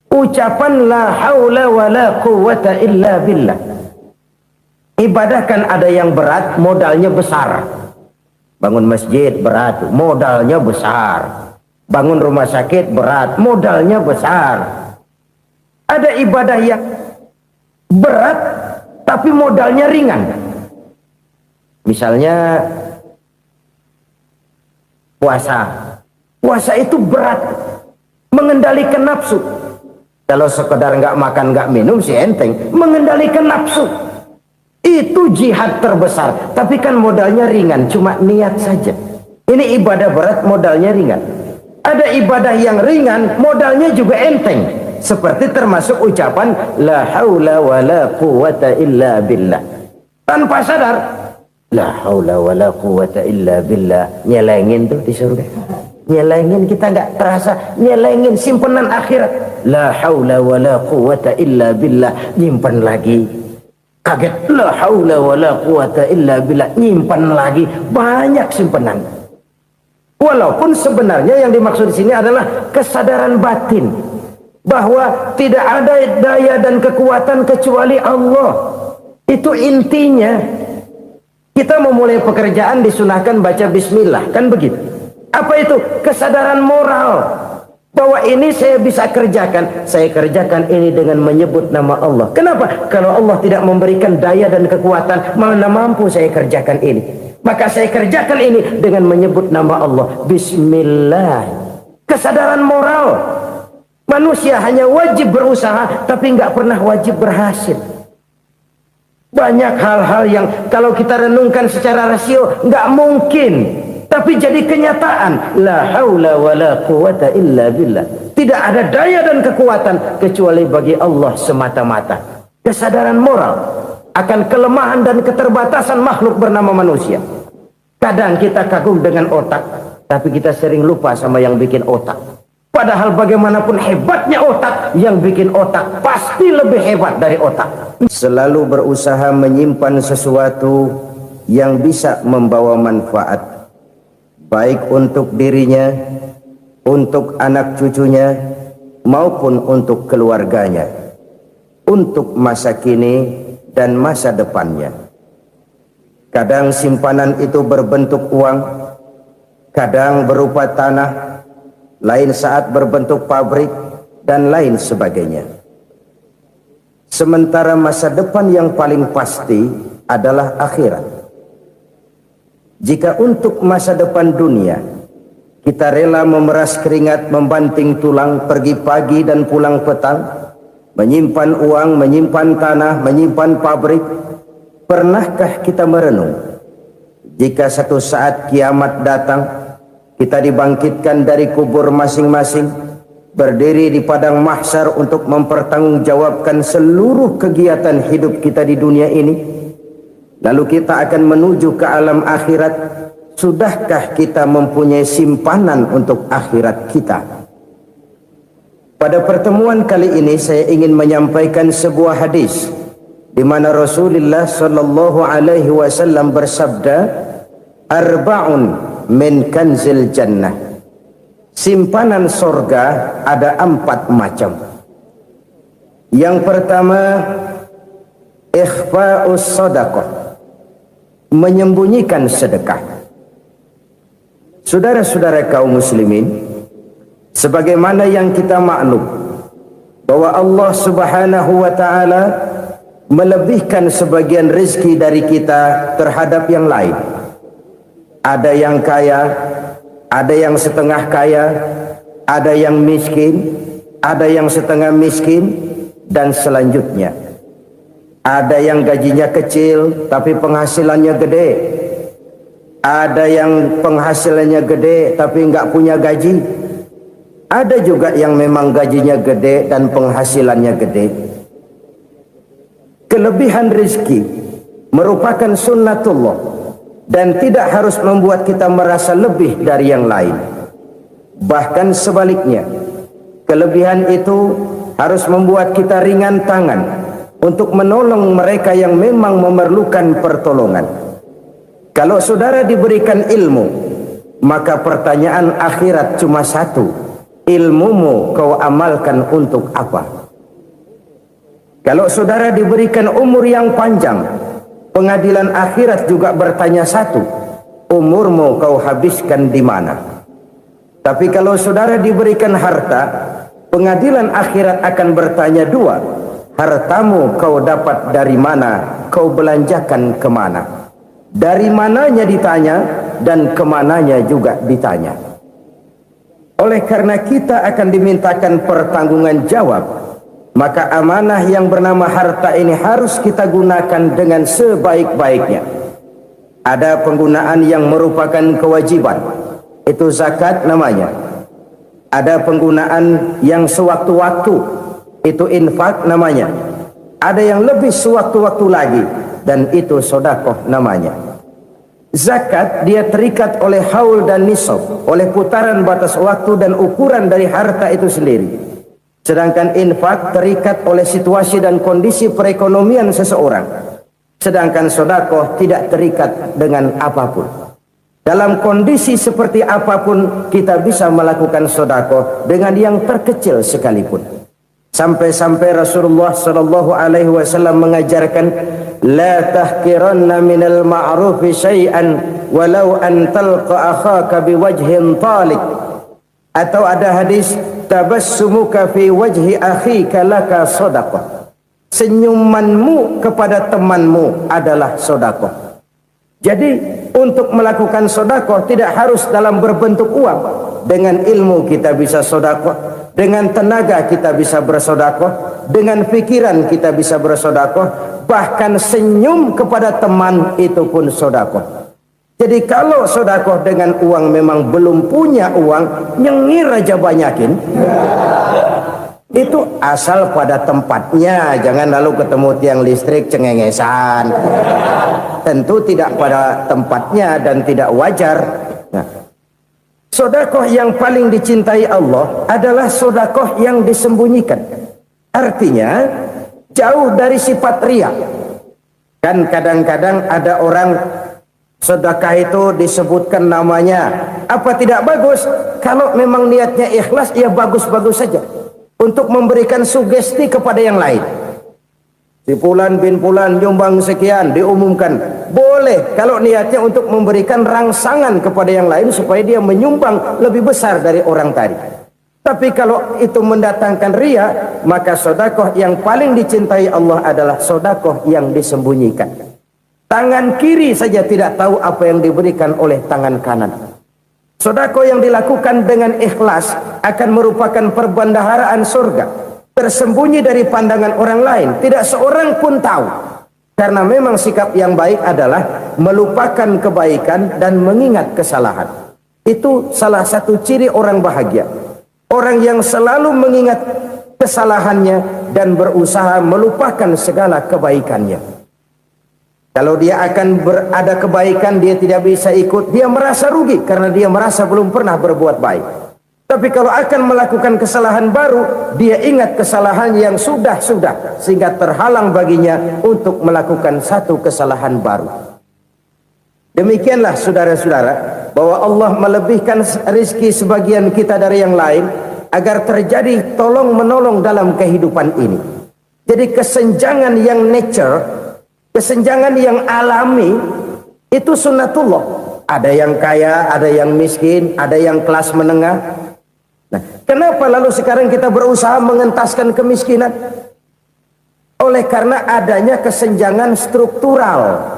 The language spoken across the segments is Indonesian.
Ucapan la haula wa la quwwata illa billah. Ibadah kan ada yang berat, modalnya besar. Bangun masjid berat, modalnya besar. Bangun rumah sakit berat, modalnya besar. Ada ibadah yang berat tapi modalnya ringan. Misalnya puasa. Puasa itu berat, mengendalikan nafsu. Kalau sekedar nggak makan nggak minum sih enteng, mengendalikan nafsu itu jihad terbesar. Tapi kan modalnya ringan, cuma niat saja. Ini ibadah berat, modalnya ringan. Ada ibadah yang ringan, modalnya juga enteng. Seperti termasuk ucapan la haula wa la quwwata illa billah. Tanpa sadar, la haula wa la quwwata illa billah, nyelengin tuh di surga. Nyelengin, kita nggak terasa nyelengin simpenan akhirat. La haula wa la quwwata illa billah, nyimpan lagi. Kaget, la haula wa la quwwata illa billah, nyimpan lagi. Banyak simpenan. Walaupun sebenarnya yang dimaksud di sini adalah kesadaran batin bahwa tidak ada daya dan kekuatan kecuali Allah. Itu intinya. Kita memulai pekerjaan disunahkan baca bismillah, kan begitu? Apa itu? Kesadaran moral bahwa ini saya bisa kerjakan. Saya kerjakan ini dengan menyebut nama Allah. Kenapa? Kalau Allah tidak memberikan daya dan kekuatan, mana mampu saya kerjakan ini. Maka saya kerjakan ini dengan menyebut nama Allah. Bismillah. Kesadaran moral. Manusia hanya wajib berusaha, tapi nggak pernah wajib berhasil. Banyak hal-hal yang kalau kita renungkan secara rasio nggak mungkin, tapi jadi kenyataan. La haula wa la quwwata illa billah. Tidak ada daya dan kekuatan kecuali bagi Allah semata-mata. Kesadaran moral akan kelemahan dan keterbatasan makhluk bernama manusia. Kadang kita kagum dengan otak, tapi kita sering lupa sama yang bikin otak. Padahal bagaimanapun hebatnya otak, yang bikin otak pasti lebih hebat dari otak. Selalu berusaha menyimpan sesuatu yang bisa membawa manfaat, baik untuk dirinya, untuk anak cucunya, maupun untuk keluarganya, untuk masa kini dan masa depannya. Kadang simpanan itu berbentuk uang, kadang berupa tanah, lain saat berbentuk pabrik, dan lain sebagainya. Sementara masa depan yang paling pasti adalah akhirat. Jika untuk masa depan dunia kita rela memeras keringat, membanting tulang, pergi pagi dan pulang petang, menyimpan uang, menyimpan tanah, menyimpan pabrik, pernahkah kita merenung jika satu saat kiamat datang, kita dibangkitkan dari kubur masing-masing, berdiri di padang mahsyar untuk mempertanggungjawabkan seluruh kegiatan hidup kita di dunia ini. Lalu kita akan menuju ke alam akhirat. Sudahkah kita mempunyai simpanan untuk akhirat kita? Pada pertemuan kali ini saya ingin menyampaikan sebuah hadis di mana Rasulullah sallallahu alaihi wasallam bersabda, arba'un min kanzil jannah. Simpanan sorga ada 4 macam. Yang pertama, ikhfa'us sadaqah, menyembunyikan sedekah. Saudara-saudara kaum muslimin, sebagaimana yang kita maklum bahwa Allah subhanahu wa ta'ala melebihkan sebagian rezeki dari kita terhadap yang lain. Ada yang kaya, ada yang setengah kaya, ada yang miskin, ada yang setengah miskin, dan selanjutnya. Ada yang gajinya kecil tapi penghasilannya gede. Ada yang penghasilannya gede tapi nggak punya gaji. Ada juga yang memang gajinya gede dan penghasilannya gede. Kelebihan rezeki merupakan sunnatullah dan tidak harus membuat kita merasa lebih dari yang lain. Bahkan sebaliknya, kelebihan itu harus membuat kita ringan tangan untuk menolong mereka yang memang memerlukan pertolongan. Kalau saudara diberikan ilmu, maka pertanyaan akhirat cuma satu. ilmumu kau amalkan untuk apa? Kalau saudara diberikan umur yang panjang, pengadilan akhirat juga bertanya satu, umurmu kau habiskan di mana? Tapi kalau saudara diberikan harta, pengadilan akhirat akan bertanya dua, hartamu kau dapat dari mana, kau belanjakan kemana? Dari mananya ditanya, dan kemananya juga ditanya. Oleh karena kita akan dimintakan pertanggungan jawab, maka amanah yang bernama harta ini harus kita gunakan dengan sebaik-baiknya. Ada penggunaan yang merupakan kewajiban, itu zakat namanya. Ada penggunaan yang sewaktu-waktu, itu infak namanya. Ada yang lebih sewaktu-waktu lagi, dan itu sedekah namanya. Zakat dia terikat oleh haul dan nisab, oleh putaran batas waktu dan ukuran dari harta itu sendiri. Sedangkan infak terikat oleh situasi dan kondisi perekonomian seseorang. Sedangkan sedekah tidak terikat dengan apapun. Dalam kondisi seperti apapun kita bisa melakukan sedekah dengan yang terkecil sekalipun. Sampai-sampai Rasulullah sallallahu alaihi wasallam mengajarkan, la tahqiranna minal ma'rufi syai'an walau an talqa akhaka biwajhin talik. Atau ada hadis, tabassumuka fi wajhi akhika laka sedekah. Senyumanmu kepada temanmu adalah sedekah. Jadi untuk melakukan sedekah tidak harus dalam berbentuk uang. Dengan ilmu kita bisa sedekah, dengan tenaga kita bisa bersedekah, dengan pikiran kita bisa bersedekah, bahkan senyum kepada teman itu pun sedekah. Jadi kalau sedekah dengan uang memang belum punya uang, nyengir aja banyakin. Itu asal pada tempatnya, jangan lalu ketemu tiang listrik cengengesan. Tentu tidak pada tempatnya dan tidak wajar. Nah, sedekah yang paling dicintai Allah adalah sedekah yang disembunyikan. Artinya jauh dari sifat riya. Kan kadang-kadang ada orang sedekah itu disebutkan namanya. Apa tidak bagus? Kalau memang niatnya ikhlas, ya bagus-bagus saja. Untuk memberikan sugesti kepada yang lain. Si Fulan bin Fulan nyumbang sekian, diumumkan. Boleh kalau niatnya untuk memberikan rangsangan kepada yang lain supaya dia menyumbang lebih besar dari orang tadi. Tapi kalau itu mendatangkan riya, maka sedekah yang paling dicintai Allah adalah sedekah yang disembunyikan. Tangan kiri saja tidak tahu apa yang diberikan oleh tangan kanan. Sedekah yang dilakukan dengan ikhlas akan merupakan perbendaharaan surga, tersembunyi dari pandangan orang lain, tidak seorang pun tahu. Karena memang sikap yang baik adalah melupakan kebaikan dan mengingat kesalahan. Itu salah satu ciri orang bahagia. Orang yang selalu mengingat kesalahannya dan berusaha melupakan segala kebaikannya. Kalau dia akan berada kebaikan, dia tidak bisa ikut, dia merasa rugi karena dia merasa belum pernah berbuat baik. Tapi kalau akan melakukan kesalahan baru, dia ingat kesalahan yang sudah-sudah, sehingga terhalang baginya untuk melakukan satu kesalahan baru. Demikianlah saudara-saudara, bahwa Allah melebihkan rizki sebagian kita dari yang lain, agar terjadi tolong-menolong dalam kehidupan ini. Jadi kesenjangan yang nature, kesenjangan yang alami, itu sunnatullah. Ada yang kaya, ada yang miskin, ada yang kelas menengah. Nah, kenapa lalu sekarang kita berusaha mengentaskan kemiskinan? Oleh karena adanya kesenjangan struktural.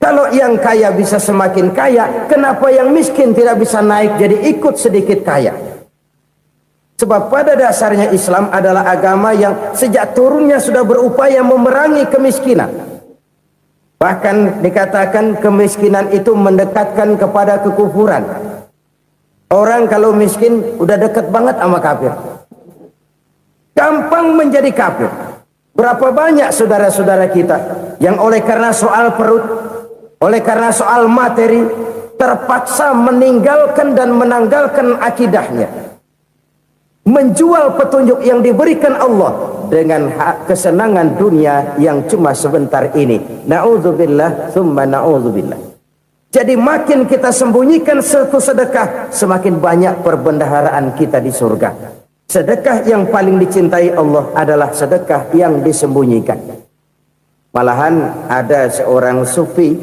Kalau yang kaya bisa semakin kaya, kenapa yang miskin tidak bisa naik jadi ikut sedikit kaya? Sebab pada dasarnya Islam adalah agama yang sejak turunnya sudah berupaya memerangi kemiskinan. Bahkan dikatakan kemiskinan itu mendekatkan kepada kekufuran. Orang kalau miskin udah dekat banget sama kafir. Gampang menjadi kafir. Berapa banyak saudara-saudara kita yang oleh karena soal perut, oleh karena soal materi, terpaksa meninggalkan dan menanggalkan akidahnya. Menjual petunjuk yang diberikan Allah dengan kesenangan dunia yang cuma sebentar ini. Na'udzubillah, tsumma na'udzubillah. Jadi makin kita sembunyikan satu sedekah, semakin banyak perbendaharaan kita di surga. Sedekah yang paling dicintai Allah adalah sedekah yang disembunyikan. Malahan ada seorang sufi,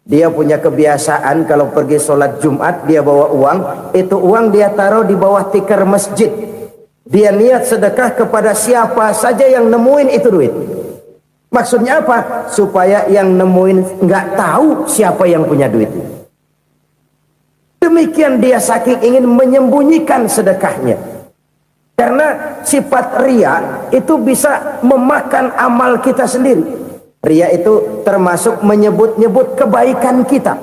dia punya kebiasaan kalau pergi sholat Jumat dia bawa uang, itu uang dia taruh di bawah tikar masjid. Dia niat sedekah kepada siapa saja yang nemuin itu duit. Maksudnya apa? Supaya yang nemuin nggak tahu siapa yang punya duit. Demikian dia saking ingin menyembunyikan sedekahnya. Karena sifat ria itu bisa memakan amal kita sendiri. Ria itu termasuk menyebut-nyebut kebaikan kita.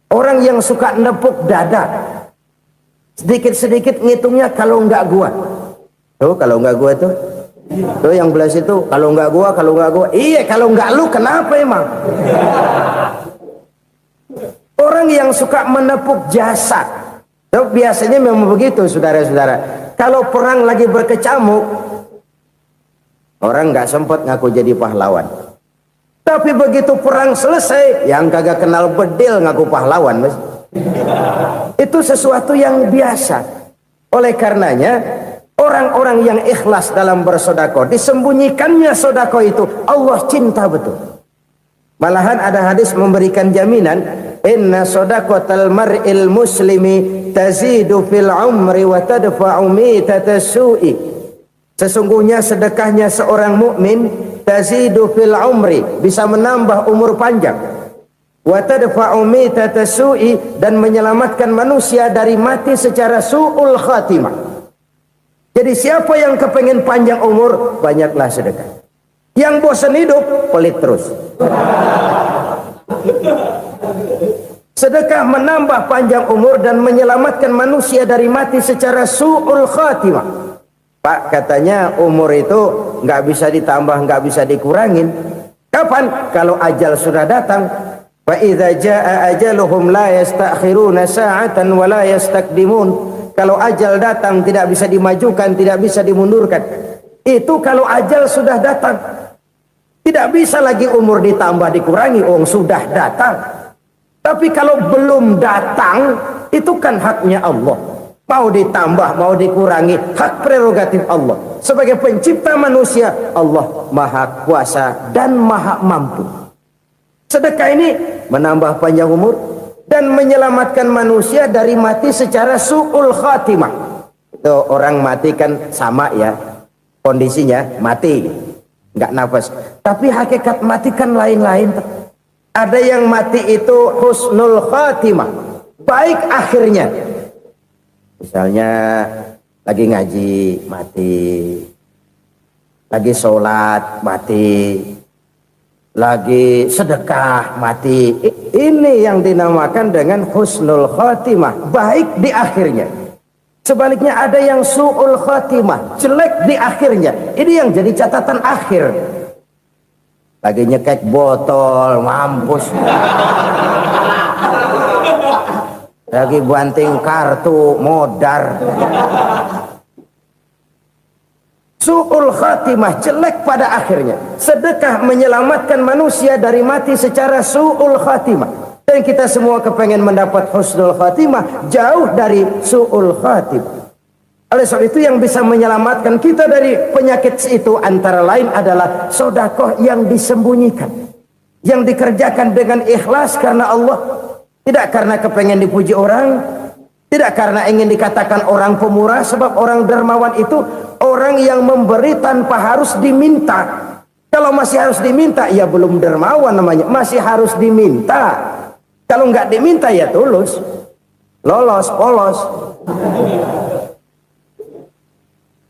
Orang yang suka nepuk dada, sedikit-sedikit ngitungnya kalau nggak gua. Tuh kalau nggak gua tuh. Tuh yang belah situ, kalau nggak gua. Iya, kalau nggak lu kenapa emang? Orang yang suka menepuk jasa, tuh biasanya memang begitu, saudara-saudara. Kalau perang lagi berkecamuk, orang nggak sempat ngaku jadi pahlawan. Tapi begitu perang selesai, yang kagak kenal bedil ngaku pahlawan, mas. Itu sesuatu yang biasa. Oleh karenanya, orang-orang yang ikhlas dalam bersodako, disembunyikannya sodako itu, Allah cinta betul. Malahan ada hadis memberikan jaminan, inna sodakotal mar'il muslimi tazidu fil umri wa tadfa'u mitatas su'i. Sesungguhnya sedekahnya seorang mukmin tazidu fil umri, bisa menambah umur panjang, wa tadfa'u mitatas su'i, dan menyelamatkan manusia dari mati secara su'ul khatimah. Jadi siapa yang kepengen panjang umur, banyaklah sedekah. Yang bosan hidup, pelit terus. Sedekah menambah panjang umur dan menyelamatkan manusia dari mati secara su'ul khatimah. Pak, katanya umur itu nggak bisa ditambah, nggak bisa dikurangin. Kapan? Kalau ajal sudah datang. Fa idza jaa ajaluhum la yastakhiruna sa'atan wa la yastakdimun. Kalau ajal datang tidak bisa dimajukan, tidak bisa dimundurkan. Itu kalau ajal sudah datang. Tidak bisa lagi umur ditambah dikurangi, sudah datang. Tapi kalau belum datang, itu kan haknya Allah. Mau ditambah, mau dikurangi, hak prerogatif Allah. Sebagai pencipta manusia, Allah maha kuasa dan maha mampu. Sedekah ini menambah panjang umur dan menyelamatkan manusia dari mati secara su'ul khatimah. Itu orang mati kan sama ya, kondisinya mati, nggak nafas. Tapi hakikat mati kan lain-lain. Ada yang mati itu husnul khatimah, baik akhirnya. Misalnya lagi ngaji mati, lagi sholat mati, lagi sedekah mati. Ini yang dinamakan dengan husnul khatimah, baik di akhirnya. Sebaliknya ada yang su'ul khatimah, jelek di akhirnya. Ini yang jadi catatan akhir. Lagi nyekek botol, mampus. Lagi banting kartu, modar. Su'ul khatimah, jelek pada akhirnya. Sedekah menyelamatkan manusia dari mati secara su'ul khatimah. Dan kita semua kepengen mendapat husnul khatimah, jauh dari su'ul khatimah. Oleh sebab itu yang bisa menyelamatkan kita dari penyakit itu antara lain adalah sedekah yang disembunyikan, yang dikerjakan dengan ikhlas karena Allah, tidak karena kepengen dipuji orang, tidak karena ingin dikatakan orang pemurah. Sebab orang dermawan itu orang yang memberi tanpa harus diminta. Kalau masih harus diminta, ya belum dermawan namanya, masih harus diminta. Kalau nggak diminta ya tulus, lolos, polos.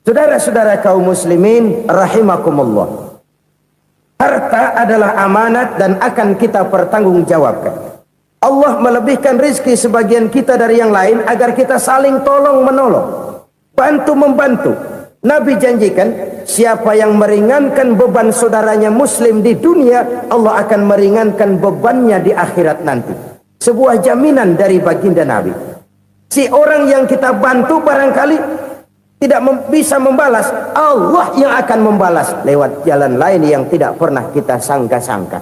Saudara-saudara kaum muslimin rahimakumullah, harta adalah amanat dan akan kita pertanggungjawabkan. Allah melebihkan rizki sebagian kita dari yang lain agar kita saling tolong menolong, bantu membantu. Nabi janjikan, siapa yang meringankan beban saudaranya muslim di dunia, Allah akan meringankan bebannya di akhirat nanti. Sebuah jaminan dari baginda Nabi. Si orang yang kita bantu barangkali tidak bisa membalas, Allah yang akan membalas lewat jalan lain yang tidak pernah kita sangka-sangka.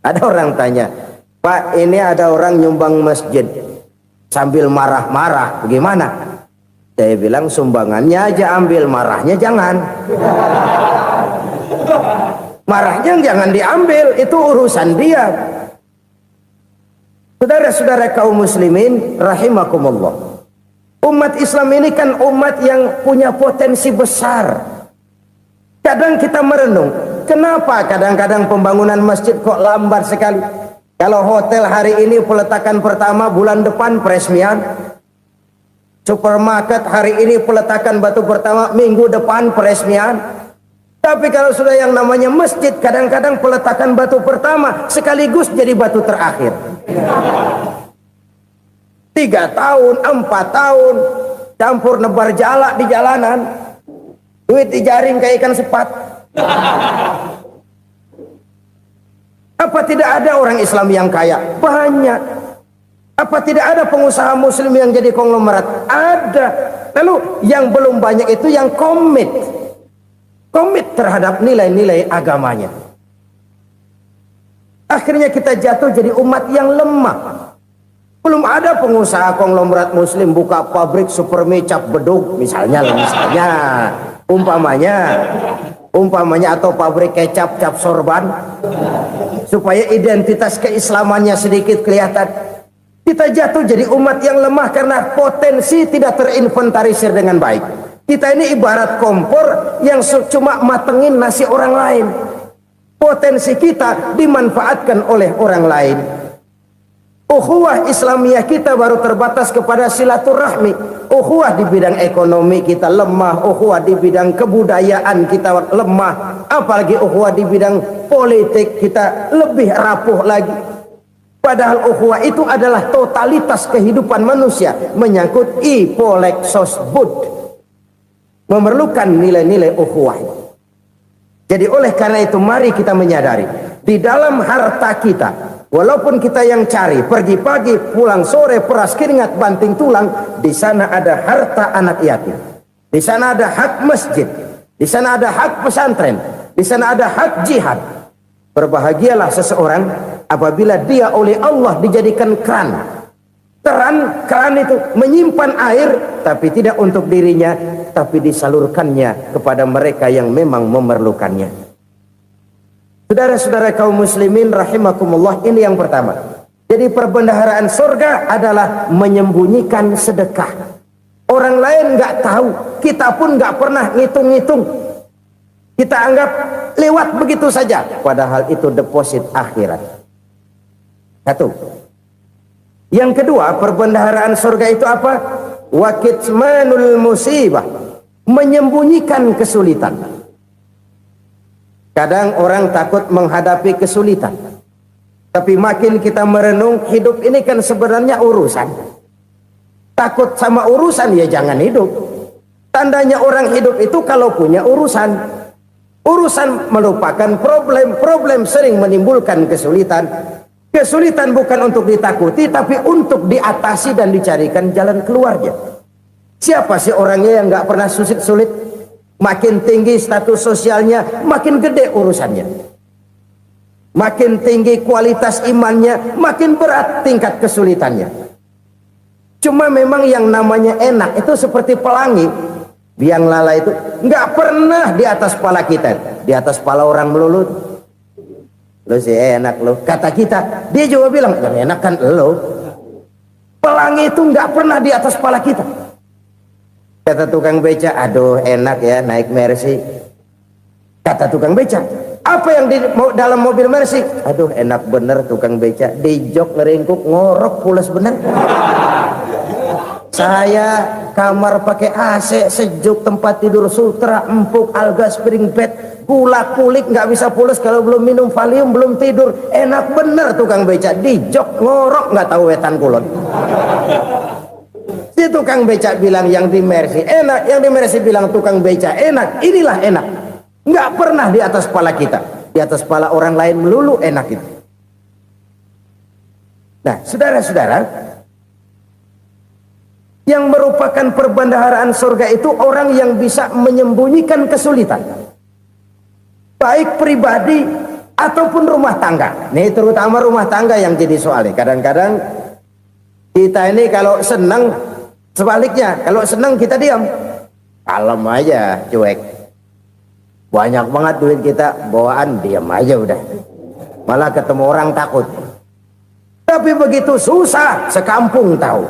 Ada orang tanya, Pak, ini ada orang nyumbang masjid sambil marah-marah, bagaimana? Saya bilang sumbangannya aja ambil, marahnya jangan. Marahnya jangan diambil, itu urusan dia. Saudara-saudara kaum muslimin rahimakumullah, umat Islam ini kan umat yang punya potensi besar. Kadang kita merenung, kenapa kadang-kadang pembangunan masjid kok lambat sekali? Kalau hotel hari ini peletakan pertama, bulan depan peresmian. Supermarket hari ini peletakan batu pertama, minggu depan peresmian. Tapi kalau sudah yang namanya masjid, kadang-kadang peletakan batu pertama sekaligus jadi batu terakhir. 3 tahun, 4 tahun, campur nebar jalak di jalanan, duit dijaring kayak ikan sepat. Apa tidak ada orang Islam yang kaya? Banyak. Apa tidak ada pengusaha muslim yang jadi konglomerat? Ada. Lalu yang belum banyak itu yang komit terhadap nilai-nilai agamanya. Akhirnya kita jatuh jadi umat yang lemah. Belum ada pengusaha konglomerat muslim buka pabrik supermi cap bedug misalnya umpamanya atau pabrik kecap cap sorban supaya identitas keislamannya sedikit kelihatan. Kita jatuh jadi umat yang lemah karena potensi tidak terinventarisir dengan baik. Kita ini ibarat kompor yang cuma matengin nasi orang lain. Potensi kita dimanfaatkan oleh orang lain. Ukhuwah Islamiyah kita baru terbatas kepada silaturahmi. Ukhuwah di bidang ekonomi kita lemah, ukhuwah di bidang kebudayaan kita lemah, apalagi ukhuwah di bidang politik kita lebih rapuh lagi. Padahal ukhuwah itu adalah totalitas kehidupan manusia, menyangkut ipolexosbud, memerlukan nilai-nilai ukhuwah. Jadi oleh karena itu mari kita menyadari di dalam harta kita, walaupun kita yang cari, pergi pagi, pulang sore, peras keringat, banting tulang, di sana ada harta anak yatim. Di sana ada hak masjid. Di sana ada hak pesantren. Di sana ada hak jihad. Berbahagialah seseorang apabila dia oleh Allah dijadikan keran. Keran itu menyimpan air, tapi tidak untuk dirinya, tapi disalurkannya kepada mereka yang memang memerlukannya. Saudara-saudara kaum muslimin rahimakumullah, ini yang pertama. Jadi perbendaharaan surga adalah menyembunyikan sedekah. Orang lain nggak tahu, kita pun nggak pernah ngitung-ngitung. Kita anggap lewat begitu saja, padahal itu deposit akhirat. Satu. Yang kedua, perbendaharaan surga itu apa? Wa kitmanul musibah, menyembunyikan kesulitan. Kadang orang takut menghadapi kesulitan. Tapi makin kita merenung, hidup ini kan sebenarnya urusan. Takut sama urusan ya jangan hidup. Tandanya orang hidup itu kalau punya urusan. Urusan melupakan problem. Problem sering menimbulkan kesulitan. Kesulitan bukan untuk ditakuti, tapi untuk diatasi dan dicarikan jalan keluarnya. Siapa sih orangnya yang nggak pernah sulit-sulit? Makin tinggi status sosialnya, makin gede urusannya. Makin tinggi kualitas imannya, makin berat tingkat kesulitannya. Cuma memang yang namanya enak itu seperti pelangi. Biang lala itu nggak pernah di atas kepala kita, di atas kepala orang melulu. Lo sih enak lo, kata kita. Dia juga bilang yang enak kan lo. Pelangi itu nggak pernah di atas kepala kita. Kata tukang beca, aduh enak ya naik Mercy. Kata tukang beca, apa yang di dalam mobil Mercy? Aduh enak bener tukang beca, di jok ngeringkuk ngorok pulas bener. Saya kamar pakai AC sejuk, tempat tidur sutra empuk, alga spring bed, kulak kulik nggak bisa pulas kalau belum minum Valium, belum tidur. Enak bener tukang beca, di jok ngorok nggak tahu wetan kulon. Si tukang beca bilang yang di Mercy enak, yang di Mercy bilang tukang beca enak. Inilah enak, nggak pernah di atas kepala kita, di atas kepala orang lain melulu enak itu. Nah saudara-saudara, yang merupakan perbendaharaan surga itu orang yang bisa menyembunyikan kesulitan, baik pribadi ataupun rumah tangga. Nih terutama rumah tangga yang jadi soalnya. Kadang-kadang kita ini kalau senang, sebaliknya kalau senang kita diam, kalem aja, cuek. Banyak banget duit kita bawaan, diam aja udah. Malah ketemu orang takut. Tapi begitu susah, sekampung tahu.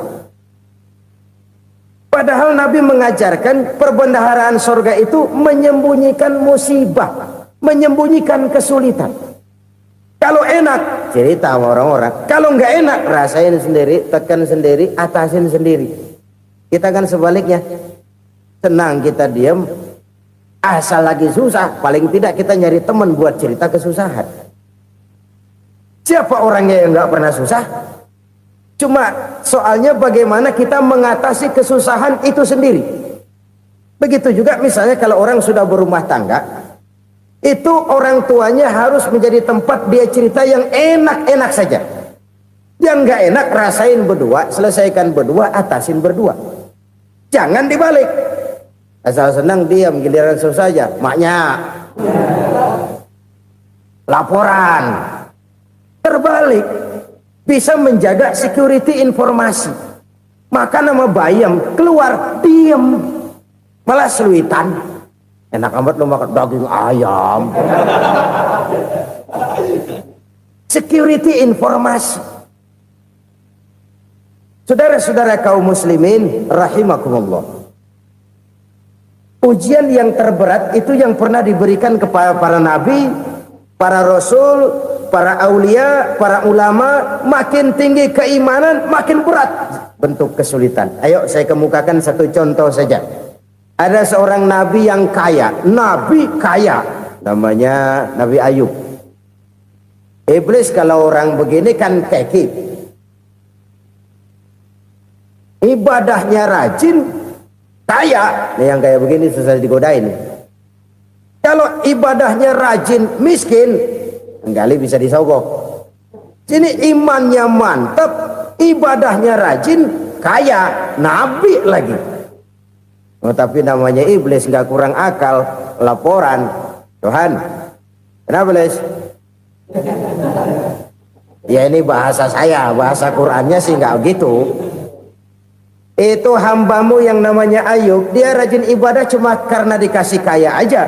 Padahal Nabi mengajarkan perbendaharaan surga itu menyembunyikan musibah, menyembunyikan kesulitan. Kalau enak, cerita sama orang-orang. Kalau nggak enak, rasain sendiri, tekan sendiri, atasin sendiri. Kita kan sebaliknya. Senang kita diam, asal lagi susah, paling tidak kita nyari teman buat cerita kesusahan. Siapa orangnya yang nggak pernah susah? Cuma soalnya bagaimana kita mengatasi kesusahan itu sendiri. Begitu juga misalnya kalau orang sudah berumah tangga, itu orang tuanya harus menjadi tempat dia cerita yang enak-enak saja. Yang nggak enak rasain berdua, selesaikan berdua, atasin berdua. Jangan dibalik. Asal senang diam, giliran susah aja. Maknya laporan. Terbalik. Bisa menjaga security informasi. Maka nama bayam keluar diam. Malah seluitan. Enak amat lu makan daging ayam. Security informasi. Saudara-saudara kaum muslimin rahimakumullah. Ujian yang terberat itu yang pernah diberikan kepada para nabi, para rasul, para aulia, para ulama. Makin tinggi keimanan, makin berat bentuk kesulitan. Ayo saya kemukakan satu contoh saja. Ada seorang nabi yang kaya, nabi kaya, namanya Nabi Ayub. Iblis kalau orang begini kan keki, ibadahnya rajin, kaya. Nih yang kayak begini susah digodain. Kalau ibadahnya rajin, miskin, kali bisa disogok. Sini imannya mantap, ibadahnya rajin, kaya, nabi lagi. Oh, tapi namanya iblis, nggak kurang akal. Laporan, Tuhan, kenapa Les? Ya ini bahasa saya, bahasa Qurannya sih nggak gitu. Itu hambamu yang namanya Ayub, dia rajin ibadah cuma karena dikasih kaya aja.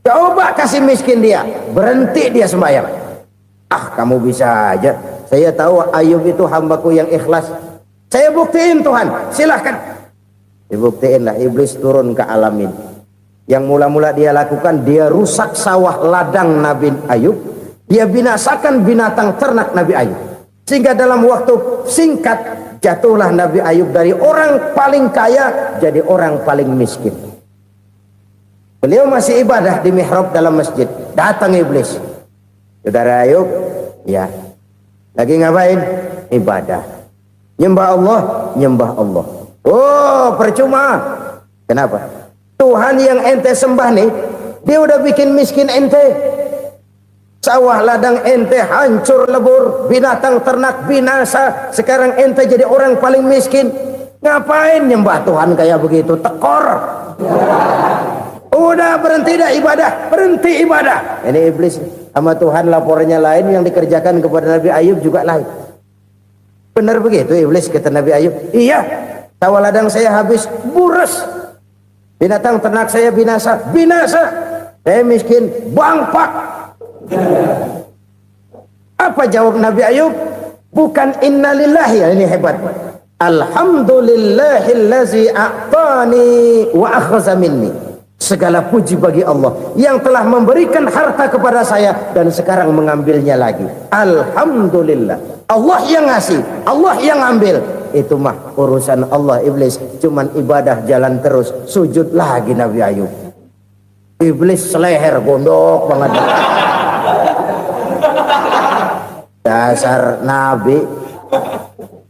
Coba kasih miskin dia, berhenti dia sembahyang. Ah, kamu bisa aja. Saya tahu Ayub itu hambaku yang ikhlas. Saya buktiin Tuhan, silahkan. Dibuktiinlah, iblis turun ke alamin. Yang mula-mula dia lakukan, dia rusak sawah ladang Nabi Ayub. Dia binasakan binatang ternak Nabi Ayub. Sehingga dalam waktu singkat, jatuhlah Nabi Ayub dari orang paling kaya jadi orang paling miskin. Beliau masih ibadah di mihrab dalam masjid. Datang iblis. Saudara Ayub, ya, lagi ngapain? Ibadah. Nyembah Allah, nyembah Allah. Oh, percuma. Kenapa? Tuhan yang ente sembah nih, dia udah bikin miskin ente. Sawah ladang ente hancur lebur, binatang ternak binasa. Sekarang ente jadi orang paling miskin. Ngapain nyembah Tuhan kayak begitu? Tekor. Udah berhenti dah ibadah, berhenti ibadah. Ini iblis sama Tuhan laporannya lain, yang dikerjakan kepada Nabi Ayub juga lain. Benar begitu iblis, kata Nabi Ayub. Iya, sawah ladang saya habis, buras. Binatang ternak saya binasa, binasa. Saya miskin, bangpak. Apa jawab Nabi Ayub? Bukan innalillahi, ya, ini hebat. Alhamdulillahillazi a'tani wa akhza minni. Segala puji bagi Allah yang telah memberikan harta kepada saya dan sekarang mengambilnya lagi. Alhamdulillah. Allah yang ngasih, Allah yang ambil. Itu mah urusan Allah. Iblis cuman ibadah jalan terus, sujud lagi Nabi Ayub. Iblis seleher gondok banget. Dasar Nabi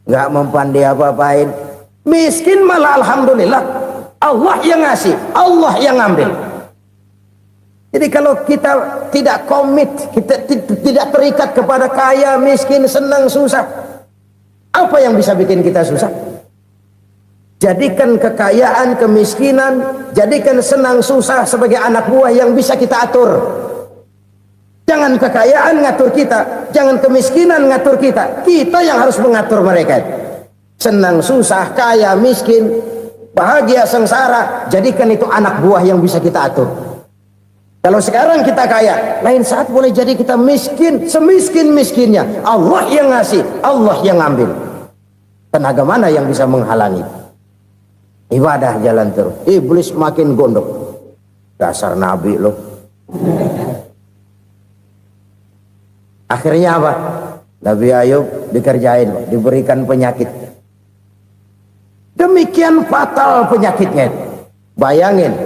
nggak mempan dia apa-apain. Miskin malah alhamdulillah. Allah yang ngasih, Allah yang ambil. Jadi kalau kita tidak komit, kita tidak terikat kepada kaya, miskin, senang, susah, apa yang bisa bikin kita susah? Jadikan kekayaan, kemiskinan, jadikan senang, susah sebagai anak buah yang bisa kita atur. Jangan kekayaan ngatur kita, jangan kemiskinan ngatur kita. Kita yang harus mengatur mereka. Senang, susah, kaya, miskin, bahagia, sengsara, jadikan itu anak buah yang bisa kita atur. Kalau sekarang kita kaya, lain saat boleh jadi kita miskin, semiskin-miskinnya. Allah yang ngasih, Allah yang ngambil. Tenaga mana yang bisa menghalangi? Ibadah jalan terus. Iblis makin gondok. Dasar nabi loh. Akhirnya apa? Nabi Ayub dikerjain, diberikan penyakit. Demikian fatal penyakitnya. Bayangin,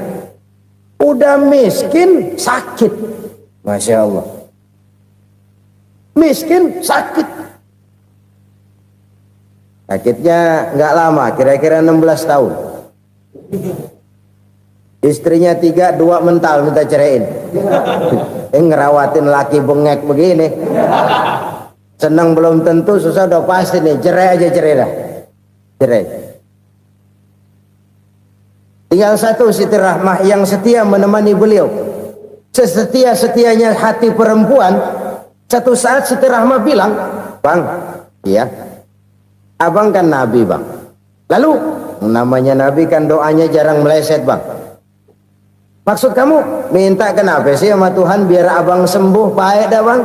udah miskin sakit. Masya Allah. Miskin sakit. Sakitnya nggak lama, kira-kira 16 tahun. Istrinya 3, 2 mental minta ceraiin. Ngerawatin laki bengek begini. Senang belum tentu, susah udah pasti nih. Cerai aja, cerai dah. Cerai. Tinggal satu Siti Rahmah yang setia menemani beliau. Sesetia-setianya hati perempuan. Satu saat Siti Rahmah bilang, "Bang, iya, abang kan Nabi, Bang. Lalu, namanya Nabi kan doanya jarang meleset, Bang. Maksud kamu minta kenapa sih sama Tuhan biar abang sembuh baik dah, Bang?"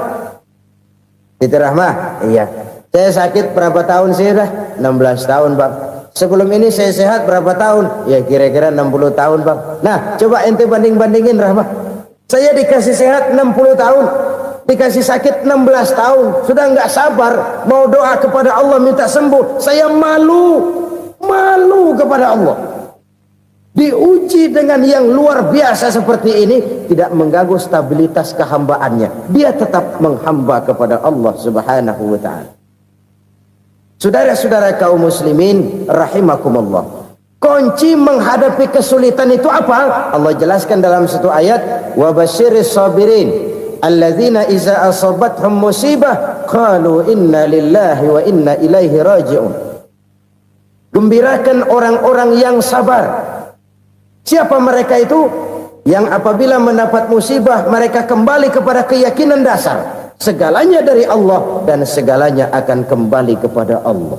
Siti Rahmah, "Iya. Saya sakit berapa tahun sih dah?" 16 tahun, Bang. "Sebelum ini saya sehat berapa tahun?" "Ya kira-kira 60 tahun, Bang." "Nah, coba ente banding-bandingin, Rahmah. Saya dikasih sehat 60 tahun, dikasih sakit 16 tahun. Sudah nggak sabar mau doa kepada Allah minta sembuh. Saya malu kepada Allah. Diuji dengan yang luar biasa seperti ini, tidak mengganggu stabilitas kehambaannya. Dia tetap menghamba kepada Allah Subhanahu wa ta'ala. Saudara-saudara kaum muslimin rahimakumullah. Kunci menghadapi kesulitan itu apa? Allah jelaskan dalam satu ayat, "Wa basyiris sabirin alladzina iza asabathum musibah qalu inna lillahi wa inna ilaihi raji'un." Gembirakan orang-orang yang sabar. Siapa mereka itu? Yang apabila mendapat musibah mereka kembali kepada keyakinan dasar, segalanya dari Allah dan segalanya akan kembali kepada Allah.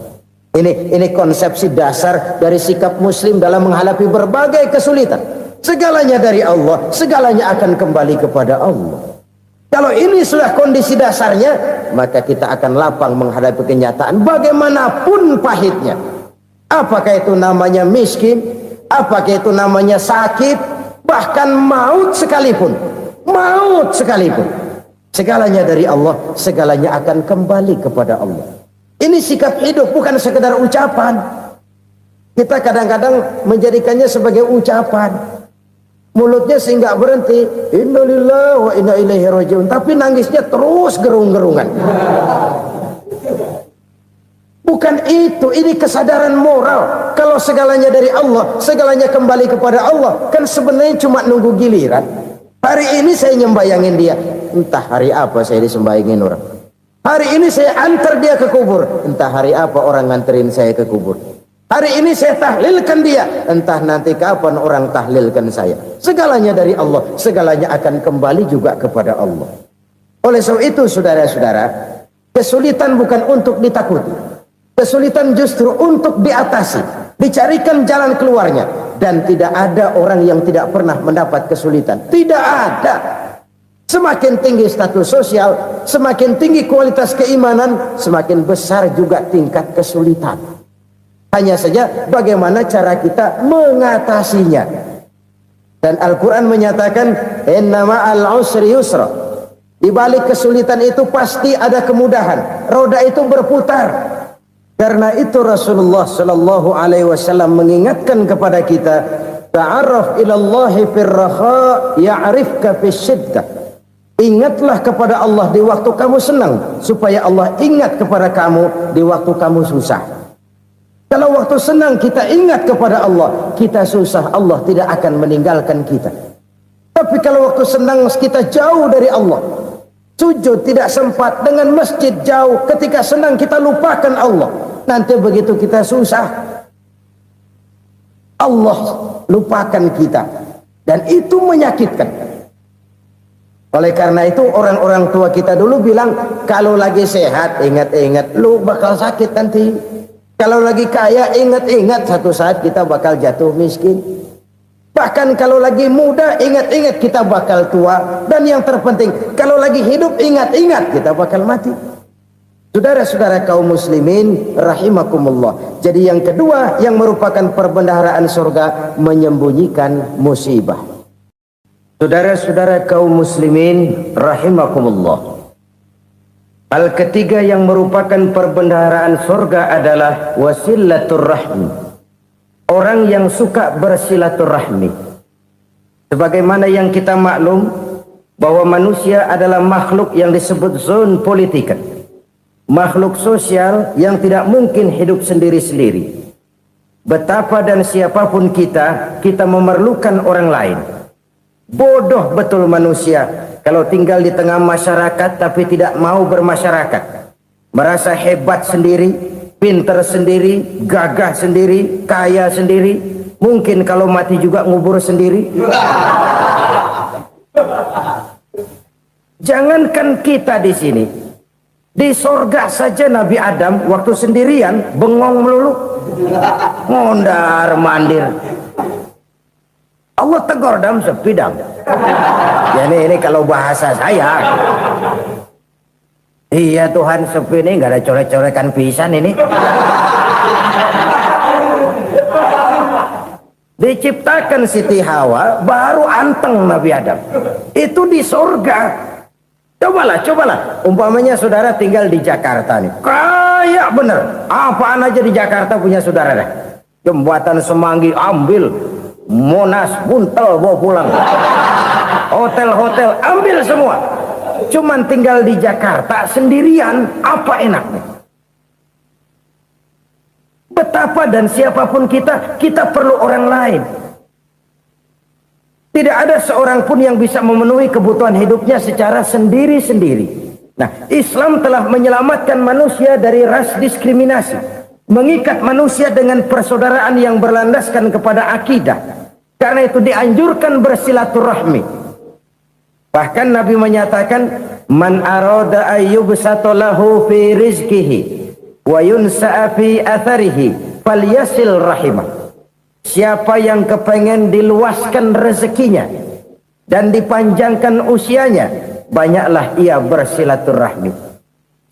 Ini konsepsi dasar dari sikap muslim dalam menghadapi berbagai kesulitan. Segalanya dari Allah, segalanya akan kembali kepada Allah. Kalau ini sudah kondisi dasarnya, maka kita akan lapang menghadapi kenyataan bagaimanapun pahitnya. Apakah itu namanya miskin? Apakah itu namanya sakit, bahkan maut sekalipun, segalanya dari Allah, segalanya akan kembali kepada Allah. Ini sikap hidup, bukan sekedar ucapan. Kita kadang-kadang menjadikannya sebagai ucapan, mulutnya sehingga berhenti, innalillahi wa inna ilaihi raji'un, tapi nangisnya terus gerung-gerungan. Bukan itu, ini kesadaran moral. Kalau segalanya dari Allah, segalanya kembali kepada Allah, kan sebenarnya cuma nunggu giliran. Hari ini saya nyembayangin dia, entah hari apa saya disembayangin orang. Hari ini saya antar dia ke kubur, entah hari apa orang nganterin saya ke kubur. Hari ini saya tahlilkan dia, entah nanti kapan orang tahlilkan saya. Segalanya dari Allah, segalanya akan kembali juga kepada Allah. Oleh sebab itu saudara-saudara, kesulitan bukan untuk ditakuti. Kesulitan justru untuk diatasi, dicarikan jalan keluarnya. Dan tidak ada orang yang tidak pernah mendapat kesulitan. Tidak ada. Semakin tinggi status sosial, semakin tinggi kualitas keimanan, semakin besar juga tingkat kesulitan. Hanya saja bagaimana cara kita mengatasinya. Dan Al-Quran menyatakan, "Inna ma'al usri yusra." Di balik kesulitan itu pasti ada kemudahan. Roda itu berputar. Karena itu Rasulullah sallallahu alaihi wasallam mengingatkan kepada kita, ta'arraf ilallahi firraha ya'rifka fisyiddah. Ingatlah kepada Allah di waktu kamu senang, supaya Allah ingat kepada kamu di waktu kamu susah. Kalau waktu senang kita ingat kepada Allah, kita susah, Allah tidak akan meninggalkan kita. Tapi kalau waktu senang kita jauh dari Allah, sujud tidak sempat, dengan masjid jauh, ketika senang kita lupakan Allah. Nanti begitu kita susah, Allah lupakan kita. Dan itu menyakitkan. Oleh karena itu orang-orang tua kita dulu bilang, kalau lagi sehat ingat-ingat lu bakal sakit nanti. Kalau lagi kaya ingat-ingat satu saat kita bakal jatuh miskin. Bahkan kalau lagi muda ingat-ingat kita bakal tua. Dan yang terpenting kalau lagi hidup ingat-ingat kita bakal mati. Saudara-saudara kaum muslimin rahimakumullah. Jadi yang kedua yang merupakan perbendaharaan surga, menyembunyikan musibah. Saudara-saudara kaum muslimin rahimakumullah. Hal ketiga yang merupakan perbendaharaan surga adalah wasilatur rahmi. Orang yang suka bersilaturahmi. Sebagaimana yang kita maklum bahwa manusia adalah makhluk yang disebut zon politika. Makhluk sosial yang tidak mungkin hidup sendiri-sendiri. Betapa dan siapapun kita memerlukan orang lain. Bodoh betul manusia kalau tinggal di tengah masyarakat tapi tidak mau bermasyarakat. Merasa hebat sendiri, pinter sendiri, gagah sendiri, kaya sendiri. Mungkin kalau mati juga ngubur sendiri. Jangankan kita di sini, di sorga saja Nabi Adam waktu sendirian bengong melulu, mondar mandir. Allah tegur dam sepi dam. Ya ini kalau bahasa saya. Iya Tuhan sepi ini nggak ada coret-corekan pisan ini. Diciptakan Siti Hawa baru anteng Nabi Adam. Itu di sorga. Cobalah. Umpamanya saudara tinggal di Jakarta nih. Kayak bener. Apaan aja di Jakarta punya saudara dah. Jembatan Semanggi ambil. Monas buntel bawa pulang. Hotel-hotel ambil semua. Cuman tinggal di Jakarta sendirian, apa enaknya? Betapa dan siapapun kita perlu orang lain. Tidak ada seorang pun yang bisa memenuhi kebutuhan hidupnya secara sendiri-sendiri. Nah, Islam telah menyelamatkan manusia dari ras diskriminasi. Mengikat manusia dengan persaudaraan yang berlandaskan kepada akidah. Karena itu dianjurkan bersilaturahmi. Bahkan Nabi menyatakan, man arada ayyubsata lahu fi rizqihi wa yunsa'a fi atharihi falyasil rahimah. Siapa yang kepengen diluaskan rezekinya dan dipanjangkan usianya, banyaklah ia bersilaturahmi.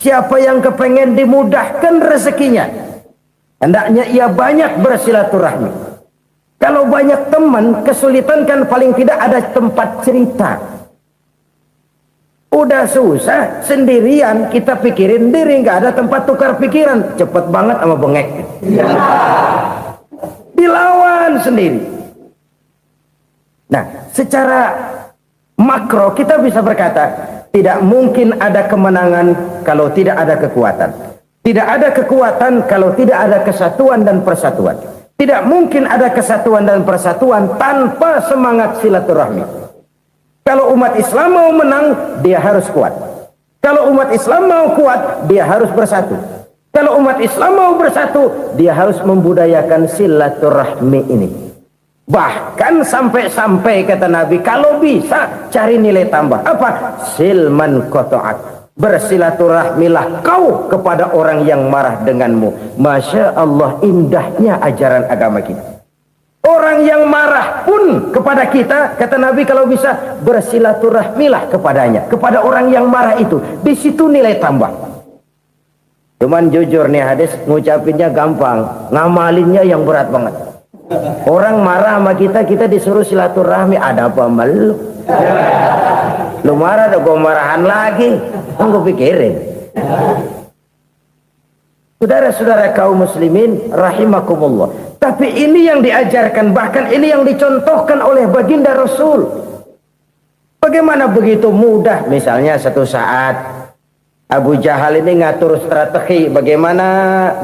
Siapa yang kepengen dimudahkan rezekinya, hendaknya ia banyak bersilaturahmi. Kalau banyak teman, kesulitan kan paling tidak ada tempat cerita. Udah susah, sendirian kita pikirin diri, nggak ada tempat tukar pikiran. Cepet banget sama bengek. Dilawan sendiri. Nah, secara makro kita bisa berkata, tidak mungkin ada kemenangan kalau tidak ada kekuatan. Tidak ada kekuatan kalau tidak ada kesatuan dan persatuan. Tidak mungkin ada kesatuan dan persatuan tanpa semangat silaturahmi. Kalau umat Islam mau menang, dia harus kuat. Kalau umat Islam mau kuat, dia harus bersatu. Kalau umat Islam mau bersatu, dia harus membudayakan silaturahmi ini. Bahkan sampai-sampai kata Nabi, kalau bisa cari nilai tambah. Apa? Silman qata'ak. Bersilaturahmilah kau kepada orang yang marah denganmu. Masya Allah, indahnya ajaran agama kita. Orang yang marah pun kepada kita, kata Nabi, kalau bisa bersilaturahmilah kepadanya, kepada orang yang marah itu. Di situ nilai tambah. Cuman jujur nih hadis, ngucapinnya gampang, ngamalinnya yang berat banget. Orang marah sama kita disuruh silaturahmi, ada apa malu? Lu marah, ada gua marahan lagi. Tunggu pikirin. Saudara-saudara kaum muslimin rahimakumullah. Tapi ini yang diajarkan, bahkan ini yang dicontohkan oleh baginda Rasul. Bagaimana begitu mudah, misalnya satu saat Abu Jahal ini ngatur strategi bagaimana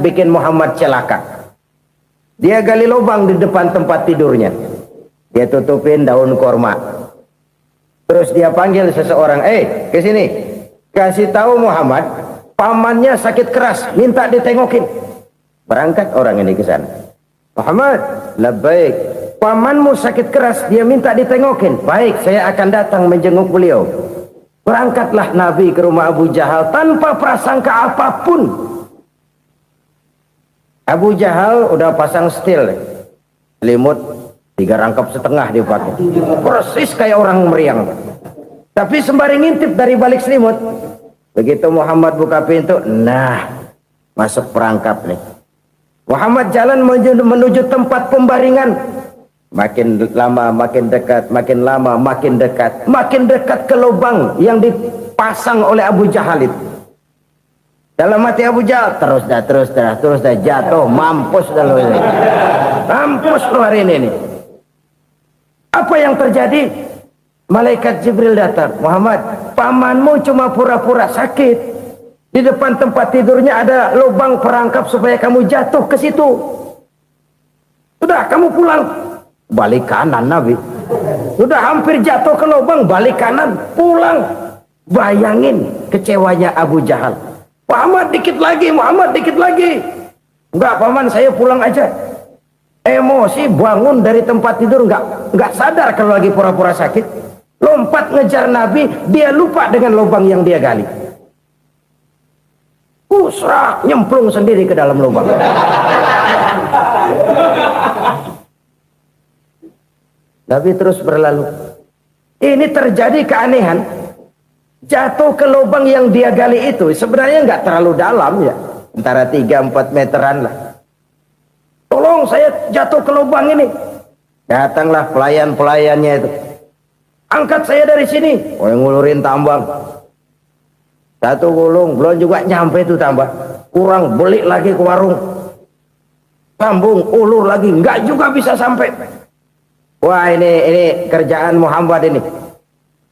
bikin Muhammad celaka. Dia gali lubang di depan tempat tidurnya. Dia tutupin daun korma. Terus dia panggil seseorang, ke sini. Kasih tahu Muhammad, pamannya sakit keras, minta ditengokin. Berangkat orang ini ke sana. Muhammad, labbaik. Pamanmu sakit keras, dia minta ditengokin. Baik, saya akan datang menjenguk beliau. Berangkatlah Nabi ke rumah Abu Jahal tanpa prasangka apapun. Abu Jahal udah pasang setil, selimut 3 rangkap setengah dipakai, persis kayak orang meriang. Tapi sembari ngintip dari balik selimut, begitu Muhammad buka pintu, nah masuk perangkap nih. Muhammad jalan menuju tempat pembaringan. Makin lama makin dekat, makin lama makin dekat, makin dekat ke lubang yang dipasang oleh Abu Jahal itu. Dalam hati Abu Jahal, terus dah jatuh, mampus dah lo ini. Mampus lo hari ini nih. Apa yang terjadi? Malaikat Jibril datang. Muhammad, pamanmu cuma pura-pura sakit. Di depan tempat tidurnya ada lubang perangkap supaya kamu jatuh ke situ. Sudah, kamu pulang. Balik kanan Nabi. Sudah hampir jatuh ke lubang, balik kanan, pulang. Bayangin kecewanya Abu Jahal. Muhammad dikit lagi, Muhammad dikit lagi. Enggak paman, saya pulang aja. Emosi, bangun dari tempat tidur, enggak sadar kalau lagi pura-pura sakit. Lompat ngejar Nabi, dia lupa dengan lubang yang dia gali. Kusrak, nyemplung sendiri ke dalam lubang. Nabi terus berlalu. Ini terjadi keanehan. Jatuh ke lubang yang dia gali itu sebenarnya nggak terlalu dalam ya, antara 3-4 meteran lah. Tolong saya jatuh ke lubang ini. Datanglah pelayan-pelayannya itu. Angkat saya dari sini. Oh, yang ngulurin tambang. 1 gulung, belum juga nyampe itu tambah. Kurang, beli lagi ke warung. Sambung, ulur lagi, nggak juga bisa sampai. Wah, ini kerjaan Muhammad ini.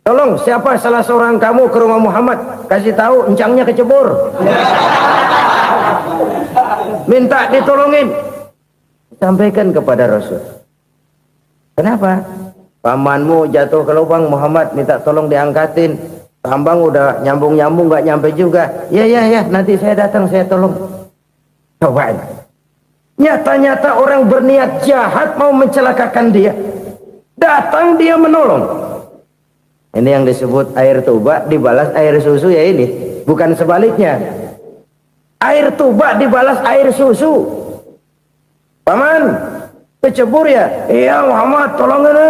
Tolong, siapa salah seorang kamu ke rumah Muhammad, kasih tahu encangnya kecebur. Minta ditolongin. Sampaikan kepada Rasul. Kenapa? Pamanmu jatuh ke lubang, Muhammad minta tolong diangkatin. Tambang udah nyambung-nyambung nggak nyampe juga. Ya, nanti saya datang, saya tolong. Coba. Nyata-nyata orang berniat jahat mau mencelakakan dia. Datang dia menolong. Ini yang disebut air tuba dibalas air susu ya ini. Bukan sebaliknya. Air tuba dibalas air susu. Paman, kecebur ya? Iya Muhammad, tolong ini.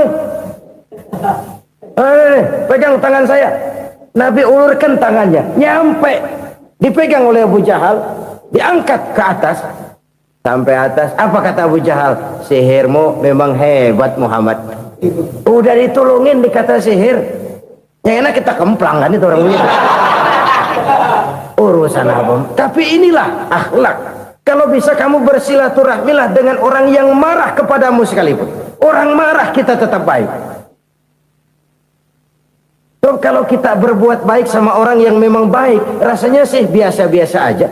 Pegang tangan saya. Nabi ulurkan tangannya. Nyampe. Dipegang oleh Abu Jahal. Diangkat ke atas. Sampai atas. Apa kata Abu Jahal? Sihirmu memang hebat Muhammad. Udah ditolongin dikata sihir. Yang enak kita kemplang kan itu orang begitu. Urusan apa? Tapi inilah akhlak. Kalau bisa kamu bersilaturahmilah dengan orang yang marah kepadamu sekalipun. Orang marah kita tetap baik. So, kalau kita berbuat baik sama orang yang memang baik, rasanya sih biasa-biasa aja.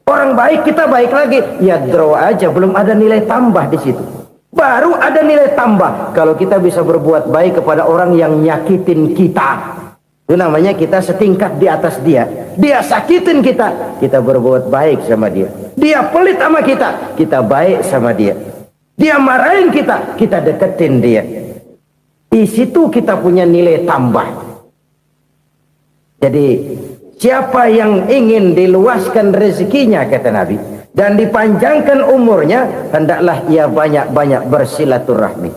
Orang baik kita baik lagi, ya draw aja, belum ada nilai tambah di situ. Baru ada nilai tambah kalau kita bisa berbuat baik kepada orang yang nyakitin kita. Itu namanya kita setingkat di atas dia. Dia sakitin kita, kita berbuat baik sama dia. Dia pelit sama kita, kita baik sama dia. Dia marahin kita, kita deketin dia. Di situ kita punya nilai tambah. Jadi siapa yang ingin diluaskan rezekinya kata Nabi dan dipanjangkan umurnya, hendaklah ia banyak-banyak bersilaturahmi.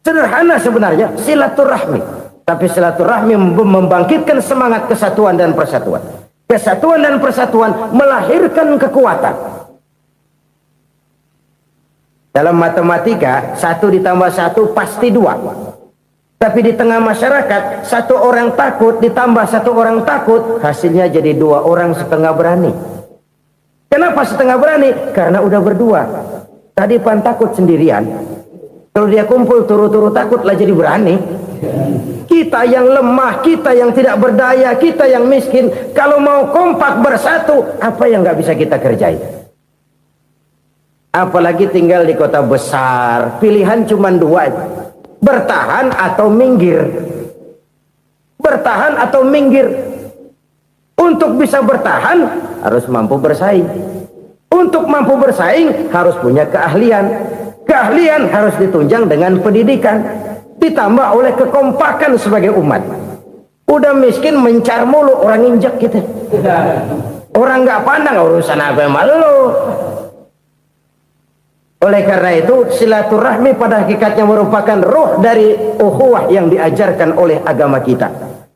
Sederhana sebenarnya silaturahmi, tapi silaturahmi membangkitkan semangat kesatuan dan persatuan. Kesatuan dan persatuan melahirkan kekuatan. Dalam matematika 1 ditambah 1 pasti 2. Tapi di tengah masyarakat 1 orang takut ditambah 1 orang takut, hasilnya jadi 2 orang setengah berani. Kenapa setengah berani? Karena udah berdua. Tadi pan takut sendirian. Kalau dia kumpul turu-turu takut lah jadi berani. Kita yang lemah, kita yang tidak berdaya, kita yang miskin, kalau mau kompak bersatu, apa yang nggak bisa kita kerjain? Apalagi tinggal di kota besar, pilihan cuma 2. Bertahan atau minggir. Bertahan atau minggir. Untuk bisa bertahan harus mampu bersaing. Untuk mampu bersaing harus punya keahlian. Keahlian harus ditunjang dengan pendidikan, ditambah oleh kekompakan sebagai umat. Udah miskin mencar mulu, orang injek gitu. Orang nggak pandang urusan apa sama lu. Oleh karena itu silaturahmi pada hakikatnya merupakan ruh dari ukhuwah yang diajarkan oleh agama kita.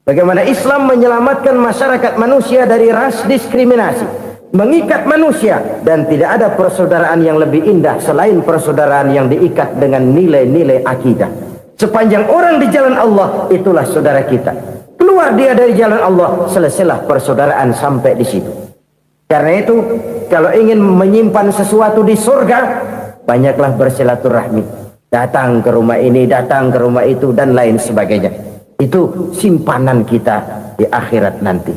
Bagaimana Islam menyelamatkan masyarakat manusia dari ras diskriminasi, mengikat manusia, dan tidak ada persaudaraan yang lebih indah selain persaudaraan yang diikat dengan nilai-nilai akidah. Sepanjang orang di jalan Allah, itulah saudara kita. Keluar dia dari jalan Allah, selesailah persaudaraan sampai di situ. Karena itu, kalau ingin menyimpan sesuatu di surga, banyaklah bersilaturahmi. Datang ke rumah ini, datang ke rumah itu, dan lain sebagainya. Itu simpanan kita di akhirat nanti.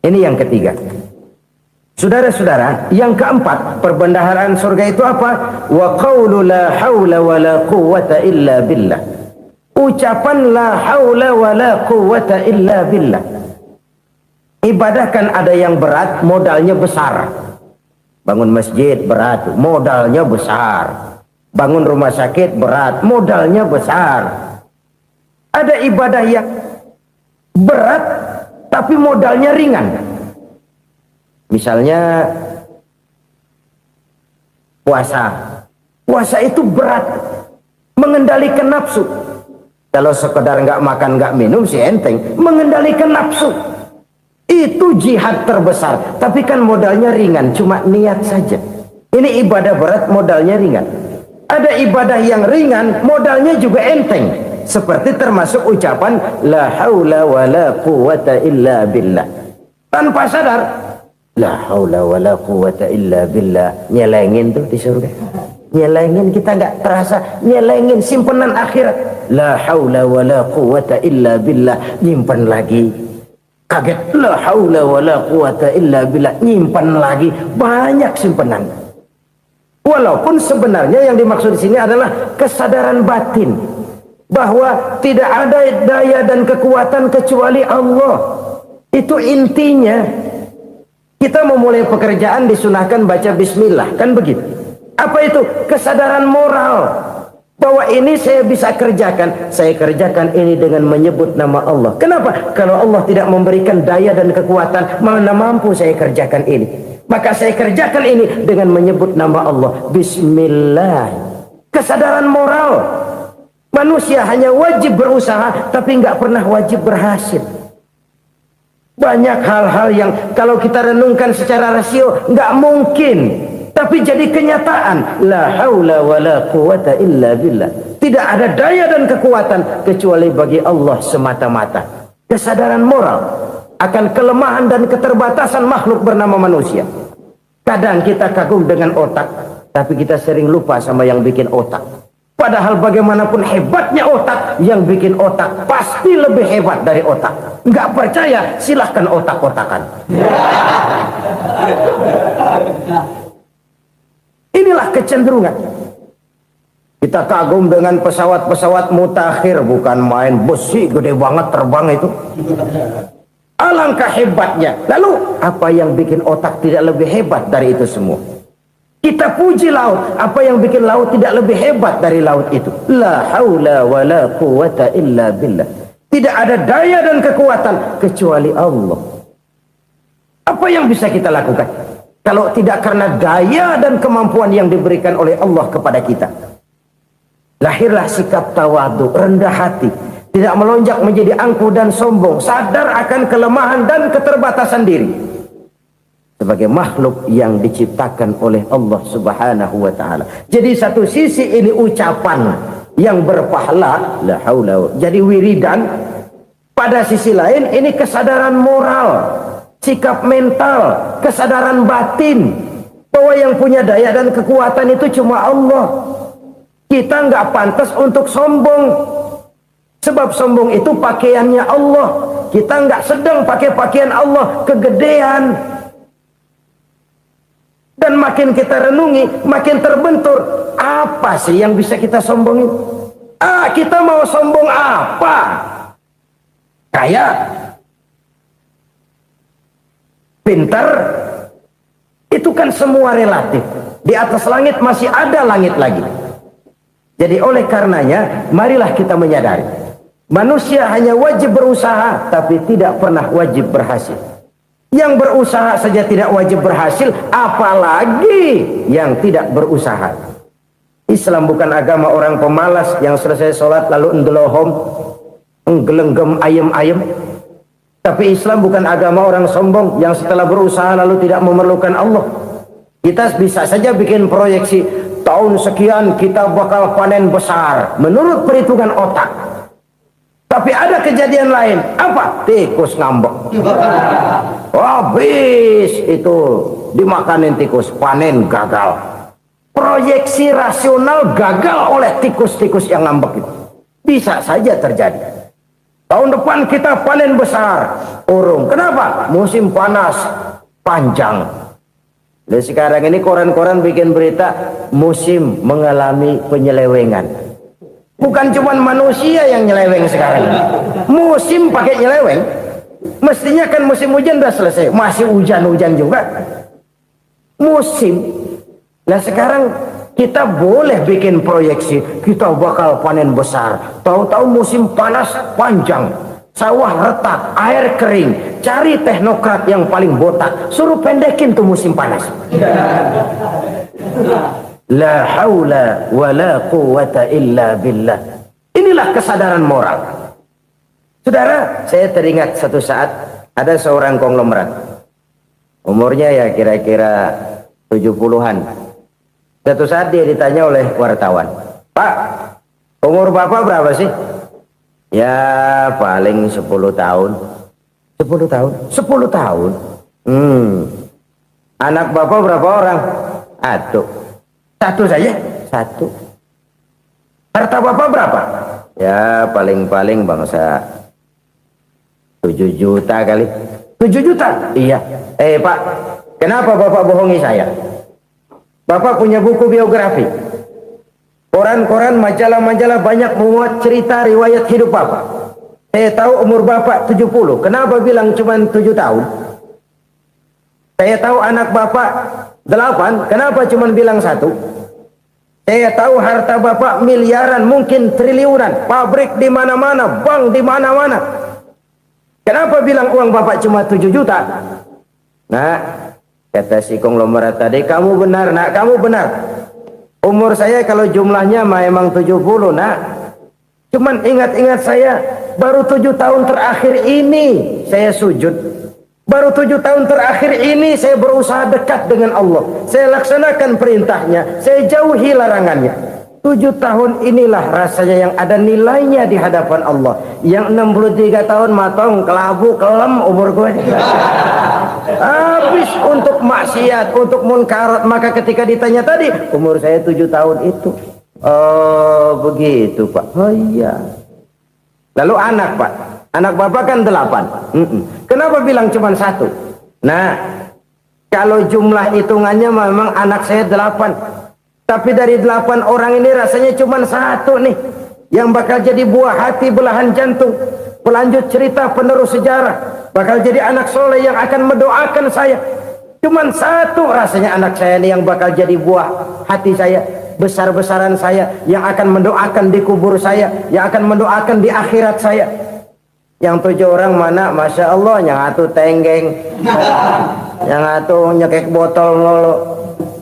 Ini yang ketiga. Saudara-saudara, yang keempat, perbendaharaan surga itu apa? Wa qawlu la hawla wa la quwwata illa billah. Ucapan la hawla wa la quwwata illa billah. Ibadah kan ada yang berat, modalnya besar. Bangun masjid berat, modalnya besar. Bangun rumah sakit berat, modalnya besar. Ada ibadah yang berat tapi modalnya ringan. Misalnya puasa. Puasa itu berat, mengendalikan nafsu. Kalau sekedar nggak makan nggak minum sih enteng, mengendalikan nafsu. Itu jihad terbesar, tapi kan modalnya ringan, cuma niat saja. Ini ibadah berat, modalnya ringan. Ada ibadah yang ringan, modalnya juga enteng. Seperti termasuk ucapan la haula wa la quwwata illa billah. Tanpa sadar, la haula wa la quwwata illa billah. Nyelengin tuh di surga. Nyelengin, kita nggak terasa, nyelengin simpenan akhirat. La haula wa la quwwata illa billah. Nyimpen lagi. Kaget, la haula wa la quwwata illa billah, nyimpan lagi, banyak simpenan. Walaupun sebenarnya yang dimaksud di sini adalah kesadaran batin bahwa tidak ada daya dan kekuatan kecuali Allah. Itu intinya. Kita memulai pekerjaan disunahkan baca bismillah, kan begitu. Apa itu? Kesadaran moral. Bahwa ini saya bisa kerjakan, saya kerjakan ini dengan menyebut nama Allah. Kenapa? Kalau Allah tidak memberikan daya dan kekuatan, mana mampu saya kerjakan ini. Maka saya kerjakan ini dengan menyebut nama Allah. Bismillah. Kesadaran moral. Manusia hanya wajib berusaha, tapi nggak pernah wajib berhasil. Banyak hal-hal yang kalau kita renungkan secara rasio nggak mungkin. Tapi jadi kenyataan. La haula wa la quwwata illa billah. Tidak ada daya dan kekuatan kecuali bagi Allah semata-mata. Kesadaran moral akan kelemahan dan keterbatasan makhluk bernama manusia. Kadang kita kagum dengan otak, tapi kita sering lupa sama yang bikin otak. Padahal bagaimanapun hebatnya otak, yang bikin otak pasti lebih hebat dari otak. Nggak percaya, silahkan otak-otakan. Inilah kecenderungan. Kita kagum dengan pesawat-pesawat mutakhir, bukan main, besi gede banget terbang itu. Alangkah hebatnya. Lalu apa yang bikin otak tidak lebih hebat dari itu semua? Kita puji laut, apa yang bikin laut tidak lebih hebat dari laut itu? La haula wa la quwwata illa billah. Tidak ada daya dan kekuatan kecuali Allah. Apa yang bisa kita lakukan? Kalau tidak karena daya dan kemampuan yang diberikan oleh Allah kepada kita. Lahirlah sikap tawadu, rendah hati. Tidak melonjak menjadi angkuh dan sombong. Sadar akan kelemahan dan keterbatasan diri. Sebagai makhluk yang diciptakan oleh Allah subhanahu wa ta'ala. Jadi satu sisi ini ucapan yang berpahala. La haula. Jadi wiridan. Pada sisi lain ini kesadaran moral. Sikap mental, kesadaran batin bahwa yang punya daya dan kekuatan itu cuma Allah. Kita nggak pantas untuk sombong, sebab sombong itu pakaiannya Allah. Kita nggak sedang pakai pakaian Allah, kegedean. Dan makin kita renungi, makin terbentur. Apa sih yang bisa kita sombongin? Kita mau sombong apa? Kayak pintar, itu kan semua relatif. Di atas langit masih ada langit lagi. Jadi oleh karenanya, marilah kita menyadari Manusia hanya wajib berusaha, tapi tidak pernah wajib berhasil. Yang berusaha saja tidak wajib berhasil, apalagi yang tidak berusaha. Islam bukan agama orang pemalas yang selesai sholat lalu endelohom, enggelenggem ayem-ayem. Tapi Islam bukan agama orang sombong yang setelah berusaha lalu tidak memerlukan Allah. Kita bisa saja bikin proyeksi, tahun sekian kita bakal panen besar menurut perhitungan otak. Tapi ada kejadian lain. Apa? Tikus ngambek. Habis itu dimakanin tikus, panen gagal. Proyeksi rasional gagal oleh tikus-tikus yang ngambek itu. Bisa saja terjadi. Tahun depan kita panen besar. Urung. Kenapa? Musim panas panjang. Dan sekarang ini koran-koran bikin berita musim mengalami penyelewengan. Bukan cuma manusia yang nyeleweng sekarang. Musim pakai nyeleweng. Mestinya kan musim hujan udah selesai. Masih hujan-hujan juga. Musim. Nah sekarang kita boleh bikin proyeksi. Kita bakal panen besar. Tahu-tahu musim panas panjang. Sawah retak, air kering. Cari teknokrat yang paling botak. Suruh pendekin tuh musim panas. La haula wa la quwata illa billah. Inilah kesadaran moral. Saudara, saya teringat satu saat ada seorang konglomerat. Umurnya ya kira-kira 70-an. Satu saat dia ditanya oleh wartawan, "Pak, umur Bapak berapa sih?" "Ya paling 10 tahun." 10 tahun? 10 tahun? Anak Bapak berapa orang? Aduh. Satu saja? Satu. Harta Bapak berapa? Ya paling-paling bangsa 7 juta kali. 7 juta? Iya. Pak, kenapa Bapak bohongi saya? Bapak punya buku biografi. Koran-koran, majalah-majalah banyak memuat cerita riwayat hidup Bapak. Saya tahu umur Bapak 70. Kenapa bilang cuma 7 tahun? Saya tahu anak Bapak 8. Kenapa cuma bilang 1? Saya tahu harta Bapak miliaran, mungkin triliunan, pabrik di mana-mana, bank di mana-mana. Kenapa bilang uang Bapak cuma 7 juta? Nah, kata si konglomerat tadi, kamu benar nak, kamu benar. Umur saya kalau jumlahnya memang 70 nak. Cuman ingat-ingat saya, baru 7 tahun terakhir ini saya sujud. Baru 7 tahun terakhir ini saya berusaha dekat dengan Allah. Saya laksanakan perintahnya. Saya jauhi larangannya. 7 tahun inilah rasanya yang ada nilainya di hadapan Allah. Yang 63 tahun matong, kelabu, kelem umur gue. Habis untuk maksiat, untuk munkarat. Maka ketika ditanya tadi, umur saya 7 tahun itu. Oh begitu Pak. Oh iya. Lalu anak Pak. Anak Bapak kan 8. Kenapa bilang cuma 1? Nah, kalau jumlah hitungannya memang anak saya 8. Tapi dari 8 orang ini rasanya cuma 1 nih. Yang bakal jadi buah hati, belahan jantung. Pelanjut cerita, penerus sejarah. Bakal jadi anak soleh yang akan mendoakan saya. Cuma 1 rasanya anak saya ini yang bakal jadi buah hati saya. Besar-besaran saya. Yang akan mendoakan di kubur saya. Yang akan mendoakan di akhirat saya. Yang 7 orang mana? Masya Allah, yang atu tenggeng, yang atu nyekek botol ngolo,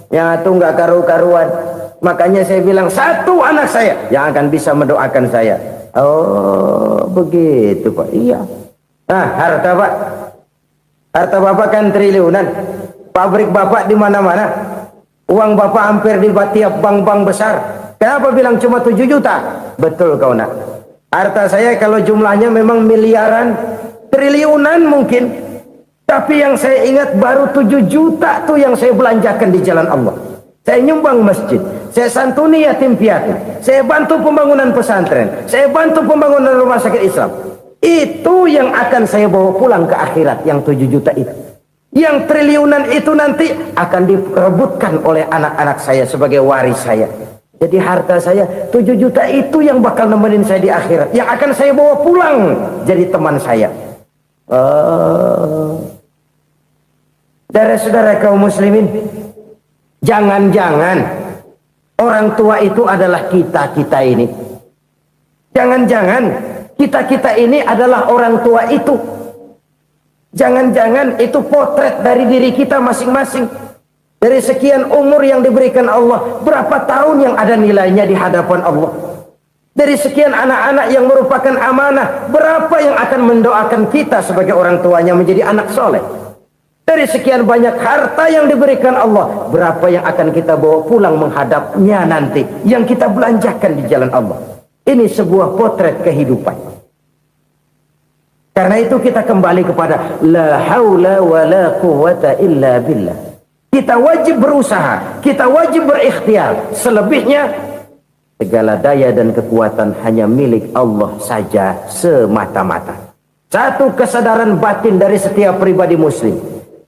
yang atu nggak karu-karuan. Makanya saya bilang 1 anak saya yang akan bisa mendoakan saya. Oh begitu Pak. Iya. Nah harta Pak, harta Bapak kan triliunan. Pabrik Bapak di mana-mana. Uang Bapak hampir di tiap bank-bank besar. Kenapa bilang cuma 7 juta? Betul kau nak. Harta saya kalau jumlahnya memang miliaran, triliunan mungkin. Tapi yang saya ingat baru 7 juta tuh yang saya belanjakan di jalan Allah. Saya nyumbang masjid, saya santuni yatim piatu, saya bantu pembangunan pesantren, saya bantu pembangunan rumah sakit Islam. Itu yang akan saya bawa pulang ke akhirat, yang 7 juta itu. Yang triliunan itu nanti akan diperebutkan oleh anak-anak saya sebagai waris saya. Jadi harta saya 7 juta itu yang bakal nemenin saya di akhirat. Yang akan saya bawa pulang jadi teman saya. Saudara-saudara kaum muslimin, jangan-jangan orang tua itu adalah kita-kita ini. Jangan-jangan Kita-kita ini adalah orang tua itu. Jangan-jangan itu potret dari diri kita masing-masing. Dari sekian umur yang diberikan Allah, berapa tahun yang ada nilainya di hadapan Allah? Dari sekian anak-anak yang merupakan amanah, berapa yang akan mendoakan kita sebagai orang tuanya menjadi anak soleh? Dari sekian banyak harta yang diberikan Allah, berapa yang akan kita bawa pulang menghadapnya nanti, yang kita belanjakan di jalan Allah? Ini sebuah potret kehidupan. Karena itu kita kembali kepada la haula wa la quwwata illa billah. Kita wajib berusaha, kita wajib berikhtiar. Selebihnya segala daya dan kekuatan hanya milik Allah saja semata-mata. Satu kesadaran batin dari setiap pribadi muslim.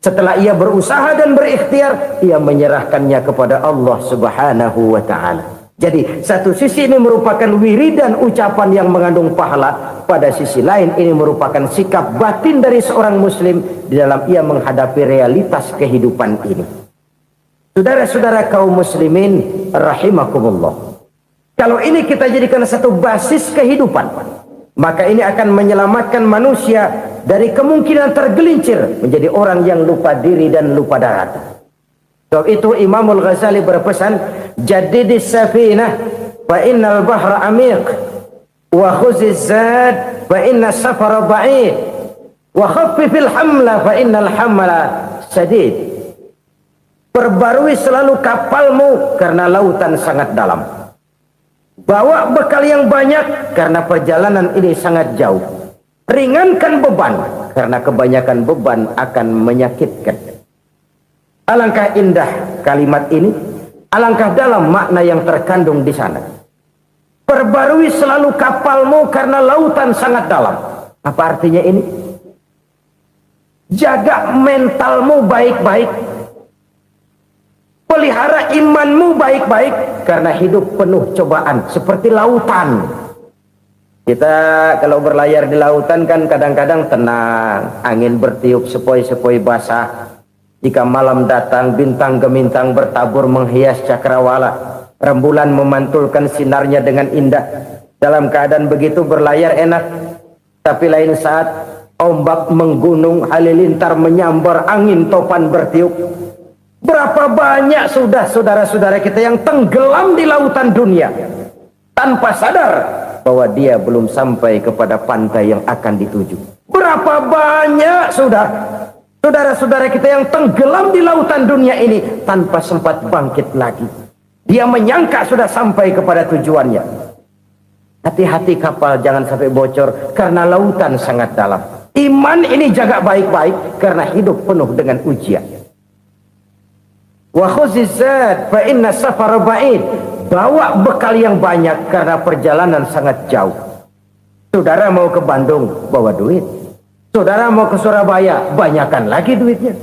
Setelah ia berusaha dan berikhtiar, ia menyerahkannya kepada Allah Subhanahu wa ta'ala. Jadi satu sisi ini merupakan wiridan ucapan yang mengandung pahala, pada sisi lain ini merupakan sikap batin dari seorang muslim di dalam ia menghadapi realitas kehidupan ini. Saudara-saudara kaum muslimin rahimakumullah, kalau ini kita jadikan satu basis kehidupan, maka ini akan menyelamatkan manusia dari kemungkinan tergelincir menjadi orang yang lupa diri dan lupa darat. Sebab itu Imamul Ghazali berpesan, jadidis safinah fa innal bahra amiq wa khuziz zad fa inna safara ba'id wa khaffifil hamla fa innal hamla sadid. Perbarui selalu kapalmu karena lautan sangat dalam. Bawa bekal yang banyak karena perjalanan ini sangat jauh. Ringankan beban karena kebanyakan beban akan menyakitkan. Alangkah indah kalimat ini, alangkah dalam makna yang terkandung di sana. Perbarui selalu kapalmu karena lautan sangat dalam. Apa artinya ini? Jaga mentalmu baik-baik. Pelihara imanmu baik-baik karena hidup penuh cobaan seperti lautan. Kita kalau berlayar di lautan kan kadang-kadang tenang, angin bertiup sepoi-sepoi basah. Jika malam datang, bintang gemintang bertabur menghias cakrawala. Rembulan memantulkan sinarnya dengan indah. Dalam keadaan begitu berlayar enak. Tapi lain saat ombak menggunung, halilintar menyambar, angin topan bertiup. Berapa banyak sudah saudara-saudara kita yang tenggelam di lautan dunia tanpa sadar bahwa dia belum sampai kepada pantai yang akan dituju. Berapa banyak sudah saudara-saudara kita yang tenggelam di lautan dunia ini tanpa sempat bangkit lagi. Dia menyangka sudah sampai kepada tujuannya. Hati-hati kapal jangan sampai bocor karena lautan sangat dalam. Iman ini jaga baik-baik karena hidup penuh dengan ujian. Wa khuzizat fa inna safara ba'id. Bawa bekal yang banyak karena perjalanan sangat jauh. Saudara mau ke Bandung, bawa duit. Saudara mau ke Surabaya, banyakan lagi duitnya.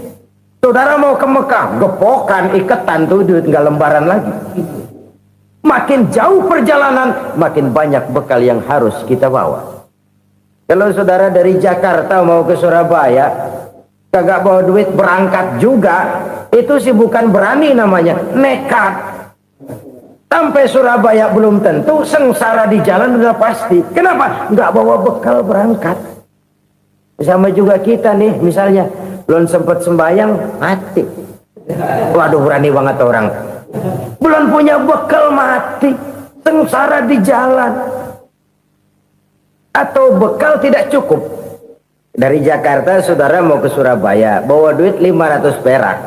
Saudara mau ke Mekah, gepokan, iketan tuh duit nggak lembaran lagi. Makin jauh perjalanan, makin banyak bekal yang harus kita bawa. Kalau saudara dari Jakarta mau ke Surabaya, kagak bawa duit berangkat juga, itu sih bukan berani namanya, nekat. Sampai Surabaya belum tentu, sengsara di jalan udah pasti. Kenapa? Nggak bawa bekal berangkat. Sama juga kita nih, misalnya belum sempat sembahyang, mati. Waduh, berani banget orang. Belum punya bekal, mati. Sengsara di jalan. Atau bekal tidak cukup. Dari Jakarta saudara mau ke Surabaya, bawa duit 500 perak.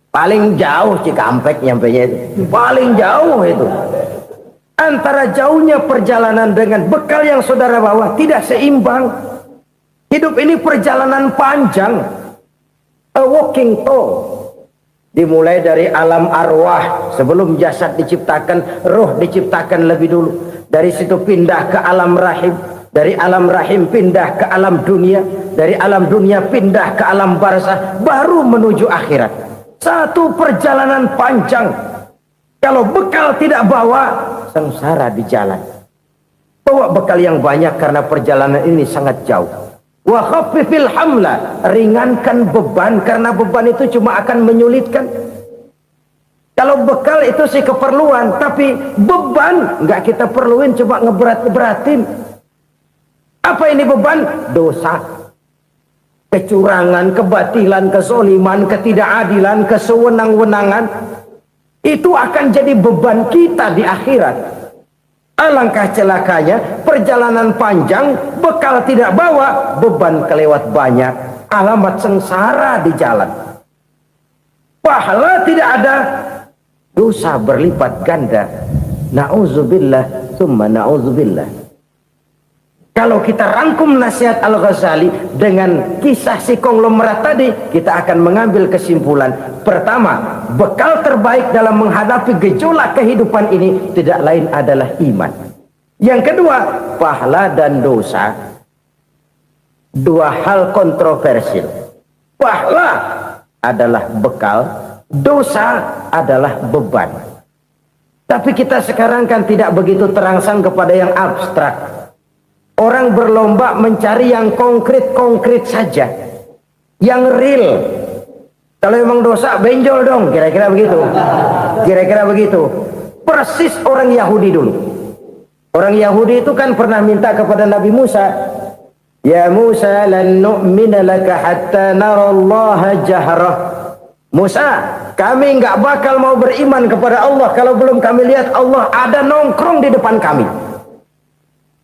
Paling jauh Cikampek nyampenya itu. Paling jauh itu. Antara jauhnya perjalanan dengan bekal yang saudara bawa tidak seimbang. Hidup ini perjalanan panjang. A walking tour. Dimulai dari alam arwah. Sebelum jasad diciptakan, roh diciptakan lebih dulu. Dari situ pindah ke alam rahim. Dari alam rahim pindah ke alam dunia. Dari alam dunia pindah ke alam barzah. Baru menuju akhirat. Satu perjalanan panjang. Kalau bekal tidak bawa, sengsara di jalan. Bawa bekal yang banyak karena perjalanan ini sangat jauh. Wa khaffifil hamla, ringankan beban karena beban itu cuma akan menyulitkan. Kalau bekal itu sih keperluan, tapi beban nggak kita perluin, coba ngeberat-beratin. Apa ini beban? Dosa. Kecurangan, kebatilan, kezoliman, ketidakadilan, kesewenang-wenangan. Itu akan jadi beban kita di akhirat. Alangkah celakanya, perjalanan panjang, bekal tidak bawa, beban kelewat banyak, alamat sengsara di jalan. Pahala tidak ada, dosa berlipat ganda. Na'udzubillah, summa na'udzubillah. Kalau kita rangkum nasihat Al-Ghazali dengan kisah si konglomerat tadi, kita akan mengambil kesimpulan. Pertama, bekal terbaik dalam menghadapi gejolak kehidupan ini tidak lain adalah iman. Yang kedua, pahala dan dosa. Dua hal kontroversial. Pahala adalah bekal, dosa adalah beban. Tapi kita sekarang kan tidak begitu terangsang kepada yang abstrak. Orang berlomba mencari yang konkret-konkret saja, yang real. Kalau memang dosa, benjol dong, kira-kira begitu. Kira-kira begitu. Persis orang Yahudi dulu. Orang Yahudi itu kan pernah minta kepada Nabi Musa, Ya Musa, lan nu'mina laka hatta narallaha jahrah. Musa, kami nggak bakal mau beriman kepada Allah kalau belum kami lihat Allah ada nongkrong di depan kami.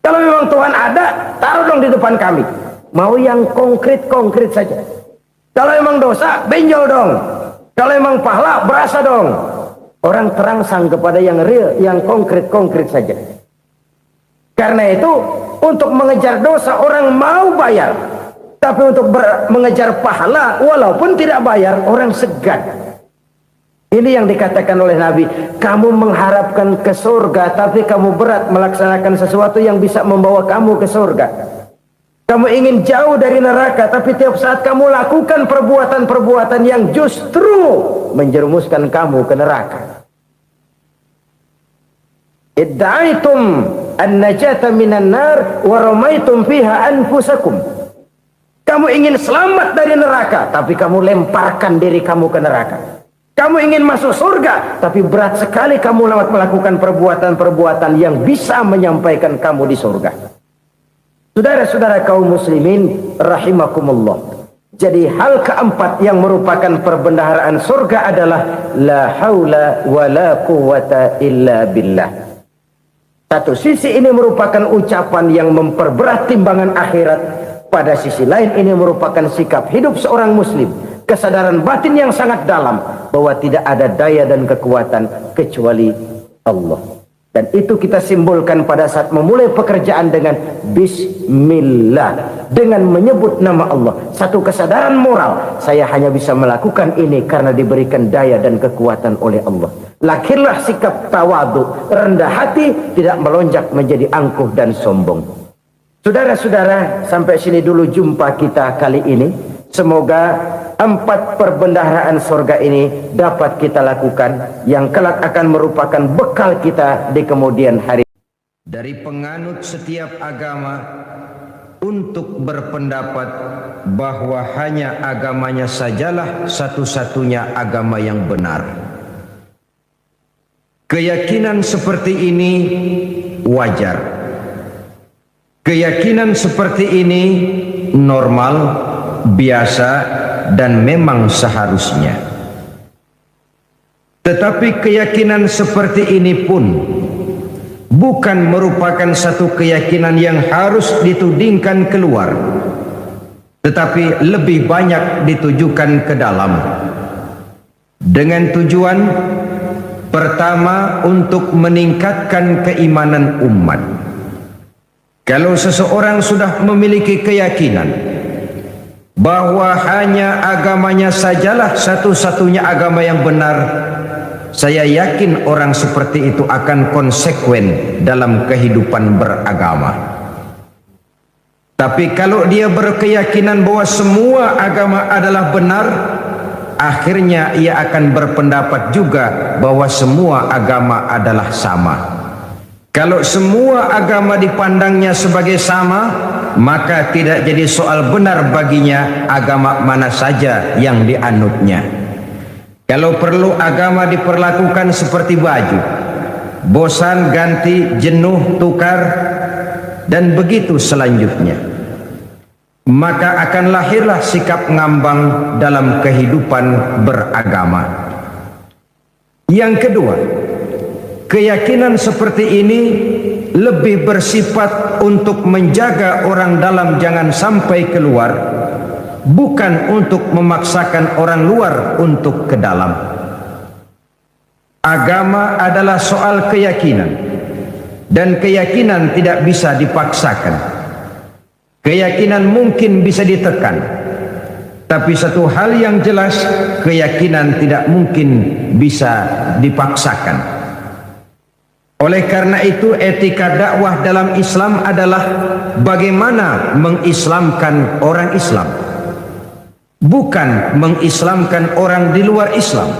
Kalau memang Tuhan ada, taruh dong di depan kami. Mau yang konkret-konkret saja. Kalau memang dosa, benjol dong. Kalau memang pahala, berasa dong. Orang terangsang kepada yang real, yang konkret-konkret saja. Karena itu, untuk mengejar dosa, orang mau bayar. Tapi untuk mengejar pahala, walaupun tidak bayar, orang segan. Ini yang dikatakan oleh Nabi, kamu mengharapkan ke surga, tapi kamu berat melaksanakan sesuatu yang bisa membawa kamu ke surga. Kamu ingin jauh dari neraka, tapi tiap saat kamu lakukan perbuatan-perbuatan yang justru menjerumuskan kamu ke neraka. Idda'aitum an-najata minan nar wa ramaitum fiha anfusakum. Kamu ingin selamat dari neraka, tapi kamu lemparkan diri kamu ke neraka. Kamu ingin masuk surga, tapi berat sekali kamu melakukan perbuatan-perbuatan yang bisa menyampaikan kamu di surga. Saudara-saudara kaum muslimin rahimakumullah. Jadi hal keempat yang merupakan perbendaharaan surga adalah la haula wa la quwata illa billah. Satu sisi ini merupakan ucapan yang memperberat timbangan akhirat. Pada sisi lain ini merupakan sikap hidup seorang muslim. Kesadaran batin yang sangat dalam bahwa tidak ada daya dan kekuatan kecuali Allah. Dan itu kita simbolkan pada saat memulai pekerjaan dengan Bismillah, dengan menyebut nama Allah. Satu kesadaran moral, saya hanya bisa melakukan ini karena diberikan daya dan kekuatan oleh Allah. Lahirlah sikap tawadu, rendah hati, tidak melonjak menjadi angkuh dan sombong. Saudara-saudara, sampai sini dulu jumpa kita kali ini. Semoga 4 perbendaharaan surga ini dapat kita lakukan, yang kelak akan merupakan bekal kita di kemudian hari. Dari penganut setiap agama untuk berpendapat bahwa hanya agamanya sajalah satu-satunya agama yang benar. Keyakinan seperti ini wajar. Keyakinan seperti ini normal, biasa, dan memang seharusnya. Tetapi keyakinan seperti ini pun bukan merupakan satu keyakinan yang harus ditudingkan keluar, tetapi lebih banyak ditujukan ke dalam, dengan tujuan pertama untuk meningkatkan keimanan umat. Kalau seseorang sudah memiliki keyakinan bahwa hanya agamanya sajalah satu-satunya agama yang benar, saya yakin orang seperti itu akan konsekuen dalam kehidupan beragama. Tapi kalau dia berkeyakinan bahwa semua agama adalah benar, akhirnya ia akan berpendapat juga bahwa semua agama adalah sama. Kalau semua agama dipandangnya sebagai sama, maka tidak jadi soal benar baginya agama mana saja yang dianutnya. Kalau perlu agama diperlakukan seperti baju, bosan ganti, jenuh tukar, dan begitu selanjutnya. Maka akan lahirlah sikap ngambang dalam kehidupan beragama. Yang kedua, keyakinan seperti ini lebih bersifat untuk menjaga orang dalam jangan sampai keluar, bukan untuk memaksakan orang luar untuk ke dalam. Agama adalah soal keyakinan, dan keyakinan tidak bisa dipaksakan. Keyakinan mungkin bisa ditekan, tapi satu hal yang jelas, keyakinan tidak mungkin bisa dipaksakan. Oleh karena itu, etika dakwah dalam Islam adalah bagaimana mengislamkan orang Islam, bukan mengislamkan orang di luar Islam.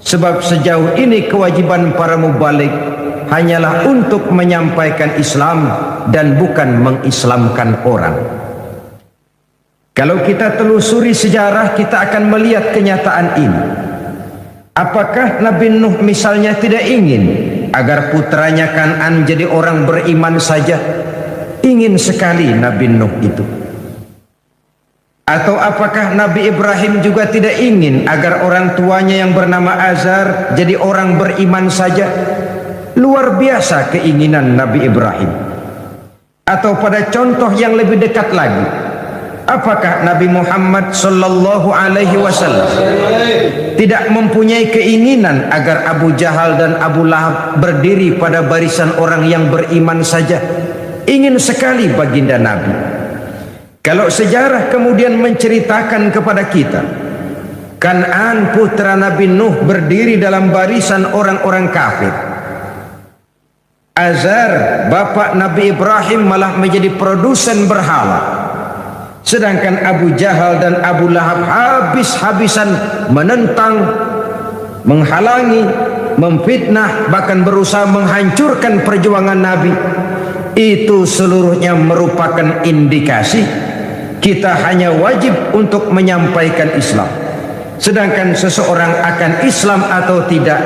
Sebab sejauh ini kewajiban para mubalik hanyalah untuk menyampaikan Islam dan bukan mengislamkan orang. Kalau kita telusuri sejarah, kita akan melihat kenyataan ini. Apakah Nabi Nuh misalnya tidak ingin agar putranya Kan'an jadi orang beriman saja? Ingin sekali Nabi Nuh itu. Atau apakah Nabi Ibrahim juga tidak ingin agar orang tuanya yang bernama Azar jadi orang beriman saja? Luar biasa keinginan Nabi Ibrahim. Atau pada contoh yang lebih dekat lagi, apakah Nabi Muhammad sallallahu alaihi wasallam tidak mempunyai keinginan agar Abu Jahal dan Abu Lahab berdiri pada barisan orang yang beriman saja? Ingin sekali baginda Nabi. Kalau sejarah kemudian menceritakan kepada kita, Kan'an putra Nabi Nuh berdiri dalam barisan orang-orang kafir, Azar bapak Nabi Ibrahim malah menjadi produsen berhala, sedangkan Abu Jahal dan Abu Lahab habis-habisan menentang, menghalangi, memfitnah, bahkan berusaha menghancurkan perjuangan Nabi. Itu seluruhnya merupakan indikasi kita hanya wajib untuk menyampaikan Islam. Sedangkan seseorang akan Islam atau tidak,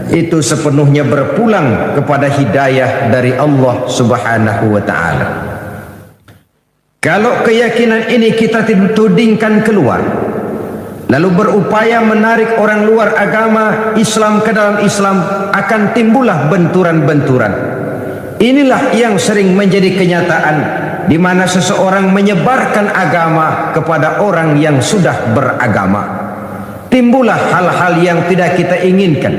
itu sepenuhnya berpulang kepada hidayah dari Allah Subhanahu wa ta'ala. Kalau keyakinan ini kita tudingkan keluar, lalu berupaya menarik orang luar agama Islam ke dalam Islam, akan timbullah benturan-benturan. Inilah yang sering menjadi kenyataan, di mana seseorang menyebarkan agama kepada orang yang sudah beragama. Timbullah hal-hal yang tidak kita inginkan.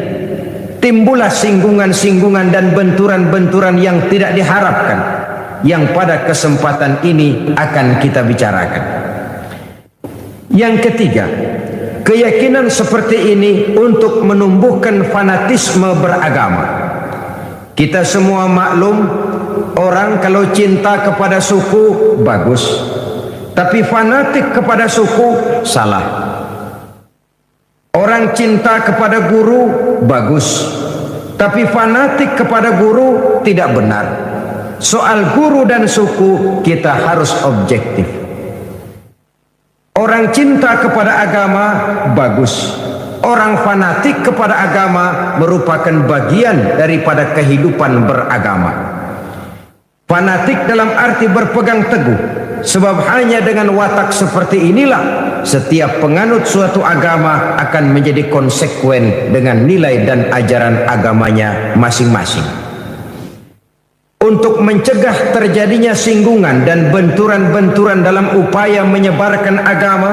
Timbullah singgungan-singgungan dan benturan-benturan yang tidak diharapkan, yang pada kesempatan ini akan kita bicarakan. Yang ketiga, keyakinan seperti ini untuk menumbuhkan fanatisme beragama. Kita semua maklum, orang kalau cinta kepada suku bagus, tapi fanatik kepada suku salah. Orang cinta kepada guru bagus, tapi fanatik kepada guru tidak benar. Soal guru dan suku kita harus objektif. Orang cinta kepada agama bagus, orang fanatik kepada agama merupakan bagian daripada kehidupan beragama. Fanatik dalam arti berpegang teguh, sebab hanya dengan watak seperti inilah setiap penganut suatu agama akan menjadi konsekuen dengan nilai dan ajaran agamanya masing-masing. Untuk mencegah terjadinya singgungan dan benturan-benturan dalam upaya menyebarkan agama,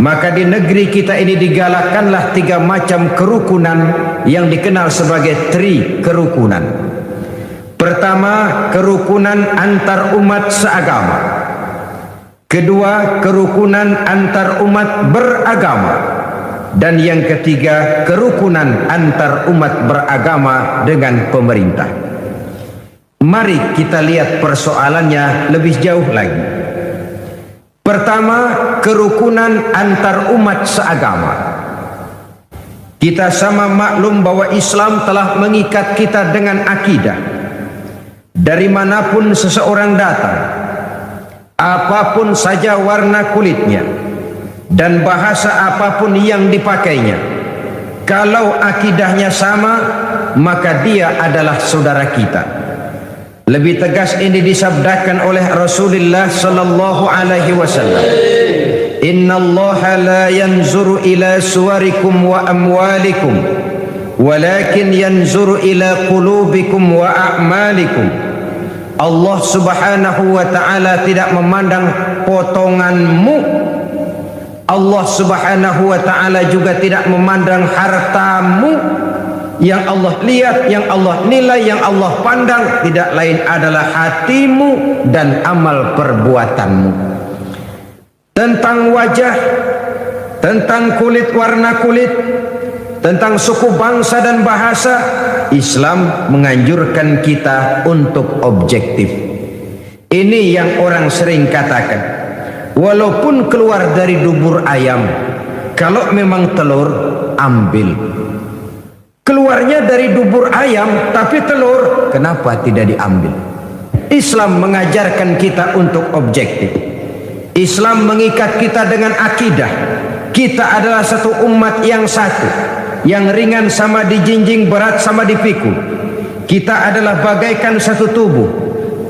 maka di negeri kita ini digalakkanlah 3 macam kerukunan yang dikenal sebagai tri kerukunan. Pertama, kerukunan antar umat seagama. Kedua, kerukunan antar umat beragama. Dan yang ketiga, kerukunan antar umat beragama dengan pemerintah. Mari kita lihat persoalannya lebih jauh lagi. Pertama, kerukunan antar umat seagama. Kita sama maklum bahwa Islam telah mengikat kita dengan akidah. Dari manapun seseorang datang, apapun saja warna kulitnya dan bahasa apapun yang dipakainya, kalau akidahnya sama, maka dia adalah saudara kita. Lebih tegas ini disabdakan oleh Rasulullah sallallahu alaihi wasallam. Innallaha la yanzuru ila suwarikum wa amwalikum, walakin yanzuru ila qulubikum wa a'malikum. Allah subhanahu wa ta'ala tidak memandang potonganmu. Allah subhanahu wa ta'ala juga tidak memandang hartamu. Yang Allah lihat, yang Allah nilai, yang Allah pandang tidak lain adalah hatimu dan amal perbuatanmu. Tentang wajah, tentang kulit, warna kulit, tentang suku, bangsa dan bahasa, Islam menganjurkan kita untuk objektif. Ini yang orang sering katakan, walaupun keluar dari dubur ayam, kalau memang telur, ambil. Keluarnya dari dubur ayam tapi telur, kenapa tidak diambil? Islam mengajarkan kita untuk objektif. Islam mengikat kita dengan akidah. Kita adalah satu umat yang satu, yang ringan sama dijinjing, berat sama dipikul. Kita adalah bagaikan satu tubuh.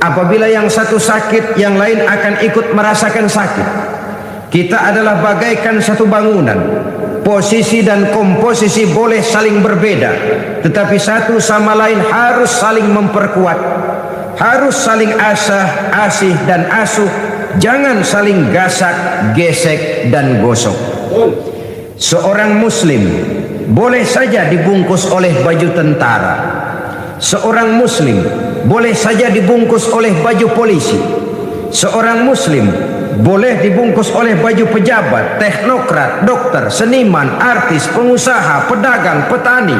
Apabila yang satu sakit, yang lain akan ikut merasakan sakit. Kita adalah bagaikan satu bangunan. Posisi dan komposisi boleh saling berbeda, tetapi satu sama lain harus saling memperkuat, harus saling asih dan asuh, jangan saling gasak, gesek dan gosok. Seorang muslim boleh saja dibungkus oleh baju tentara. Seorang muslim boleh saja dibungkus oleh baju polisi. Seorang muslim boleh dibungkus oleh baju pejabat, teknokrat, dokter, seniman, artis, pengusaha, pedagang, petani.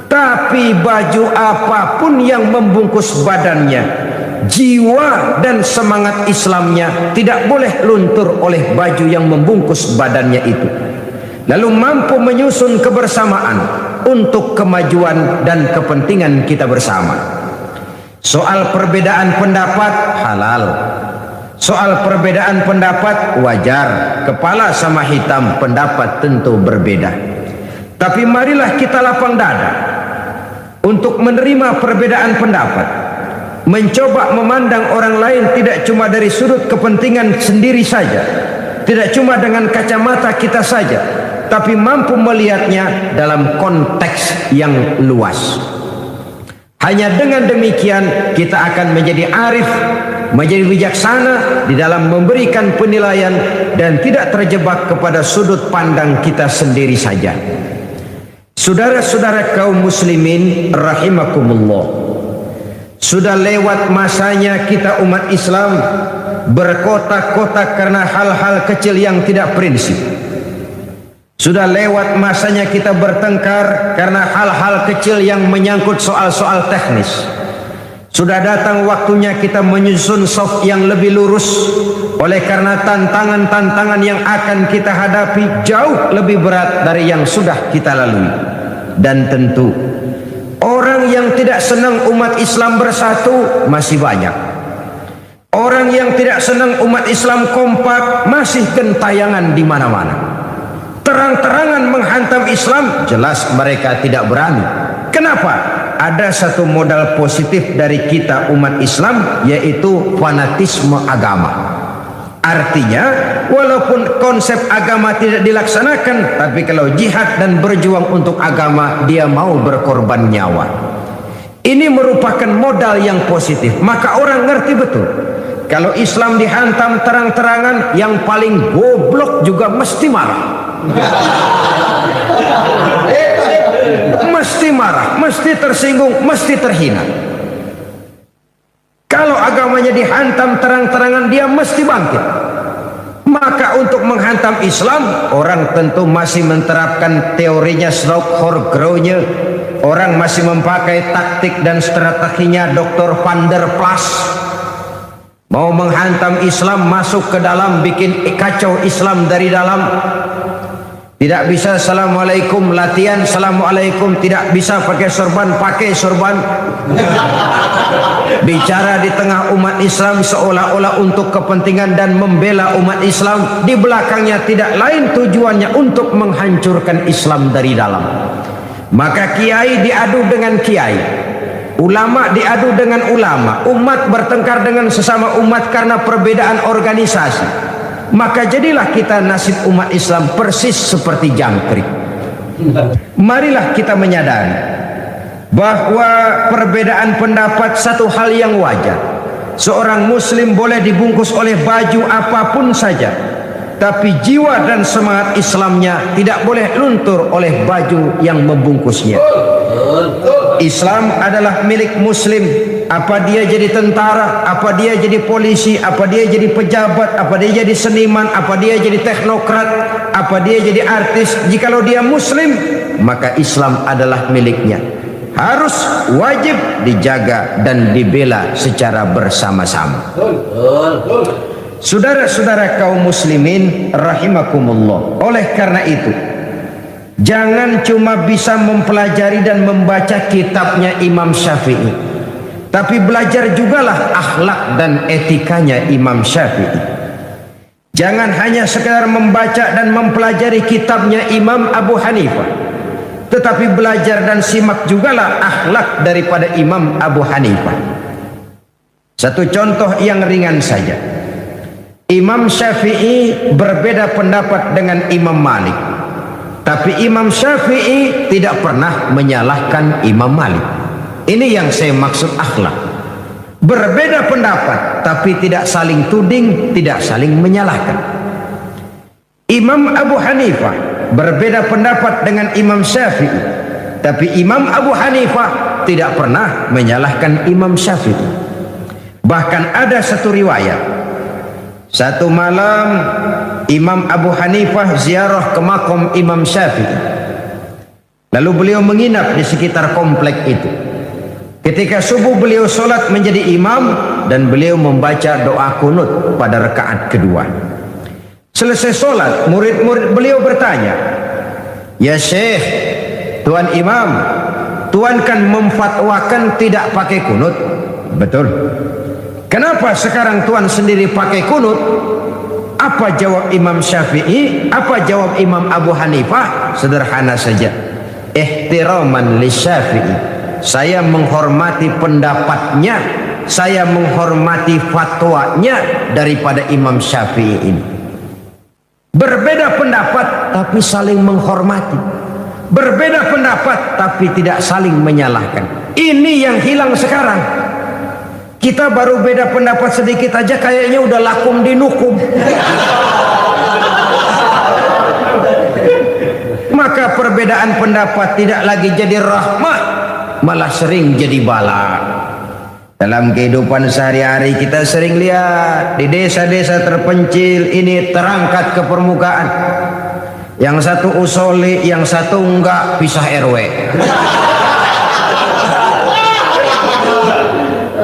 Tapi baju apapun yang membungkus badannya, jiwa dan semangat Islamnya tidak boleh luntur oleh baju yang membungkus badannya itu. Lalu mampu menyusun kebersamaan untuk kemajuan dan kepentingan kita bersama. Soal perbedaan pendapat halal. Soal perbedaan pendapat wajar, kepala sama hitam pendapat tentu berbeda. Tapi marilah kita lapang dada untuk menerima perbedaan pendapat, mencoba memandang orang lain tidak cuma dari sudut kepentingan sendiri saja, tidak cuma dengan kacamata kita saja, tapi mampu melihatnya dalam konteks yang luas. Hanya dengan demikian kita akan menjadi arif, menjadi bijaksana di dalam memberikan penilaian dan tidak terjebak kepada sudut pandang kita sendiri saja. Saudara-saudara kaum muslimin rahimakumullah, sudah lewat masanya kita umat Islam berkotak-kotak karena hal-hal kecil yang tidak prinsip. Sudah lewat masanya kita bertengkar karena hal-hal kecil yang menyangkut soal-soal teknis. Sudah datang waktunya kita menyusun soft yang lebih lurus. Oleh karena tantangan-tantangan yang akan kita hadapi jauh lebih berat dari yang sudah kita lalui. Dan tentu orang yang tidak senang umat Islam bersatu masih banyak. Orang yang tidak senang umat Islam kompak masih gentayangan di mana-mana. Terang-terangan menghantam Islam, jelas mereka tidak berani. Kenapa? Ada satu modal positif dari kita umat Islam, yaitu fanatisme agama. Artinya, walaupun konsep agama tidak dilaksanakan, tapi kalau jihad dan berjuang untuk agama, dia mau berkorban nyawa. Ini merupakan modal yang positif. Maka orang ngerti betul, kalau Islam dihantam terang-terangan, yang paling goblok juga mesti marah. Mesti marah, mesti tersinggung, mesti terhina. Kalau agamanya dihantam terang-terangan, dia mesti bangkit. Maka untuk menghantam Islam, orang tentu masih menerapkan teorinya Slaughter-Gronye. Orang masih memakai taktik dan strateginya Dr. Van der Plas. Mau menghantam Islam, masuk ke dalam, bikin kacau Islam dari dalam. Tidak bisa assalamualaikum latihan, assalamualaikum, tidak bisa pakai sorban. Bicara di tengah umat Islam seolah-olah untuk kepentingan dan membela umat Islam, di belakangnya tidak lain tujuannya untuk menghancurkan Islam dari dalam. Maka kiai diadu dengan kiai, ulama diadu dengan ulama, umat bertengkar dengan sesama umat karena perbedaan organisasi. Maka jadilah kita nasib umat Islam persis seperti jangkrik. Marilah kita menyadari bahwa perbedaan pendapat satu hal yang wajar. Seorang muslim boleh dibungkus oleh baju apapun saja, tapi jiwa dan semangat Islamnya tidak boleh luntur oleh baju yang membungkusnya. Islam adalah milik muslim. Apa dia jadi tentara, apa dia jadi polisi, apa dia jadi pejabat, apa dia jadi seniman, apa dia jadi teknokrat, apa dia jadi artis, jikalau dia muslim, maka Islam adalah miliknya. Harus wajib dijaga dan dibela secara bersama-sama. Saudara-saudara kaum muslimin rahimakumullah. Oleh karena itu, jangan cuma bisa mempelajari dan membaca kitabnya Imam Syafi'i, tapi belajar jugalah akhlak dan etikanya Imam Syafi'i. Jangan hanya sekedar membaca dan mempelajari kitabnya Imam Abu Hanifah, tetapi belajar dan simak jugalah akhlak daripada Imam Abu Hanifah. Satu contoh yang ringan saja. Imam Syafi'i berbeda pendapat dengan Imam Malik, tapi Imam Syafi'i tidak pernah menyalahkan Imam Malik. Ini yang saya maksud akhlak. Berbeda pendapat tapi tidak saling tuding, tidak saling menyalahkan. Imam Abu Hanifah berbeda pendapat dengan Imam Syafi'i, tapi Imam Abu Hanifah tidak pernah menyalahkan Imam Syafi'i. Bahkan ada satu riwayat, satu malam Imam Abu Hanifah ziarah ke makam Imam Syafi'i. Lalu beliau menginap di sekitar komplek itu. Ketika subuh beliau sholat menjadi imam dan beliau membaca doa kunut pada rakaat kedua. Selesai sholat, murid-murid beliau bertanya, "Ya Syekh, Tuan Imam, Tuan kan memfatwakan tidak pakai kunut." "Betul." "Kenapa sekarang Tuan sendiri pakai kunut?" Apa jawab Imam Syafi'i? Apa jawab Imam Abu Hanifah? Sederhana saja. Ihtiraman li Syafi'i. Saya menghormati pendapatnya, saya menghormati fatwanya daripada Imam Syafi'i ini. Berbeda pendapat tapi saling menghormati. Berbeda pendapat tapi tidak saling menyalahkan. Ini yang hilang sekarang. Kita baru beda pendapat sedikit aja kayaknya udah lakum dinukum. Maka perbedaan pendapat tidak lagi jadi rahmah, malah sering jadi bala. Dalam kehidupan sehari-hari kita sering lihat di desa-desa terpencil ini terangkat ke permukaan. Yang satu usoli, yang satu enggak, pisah RW.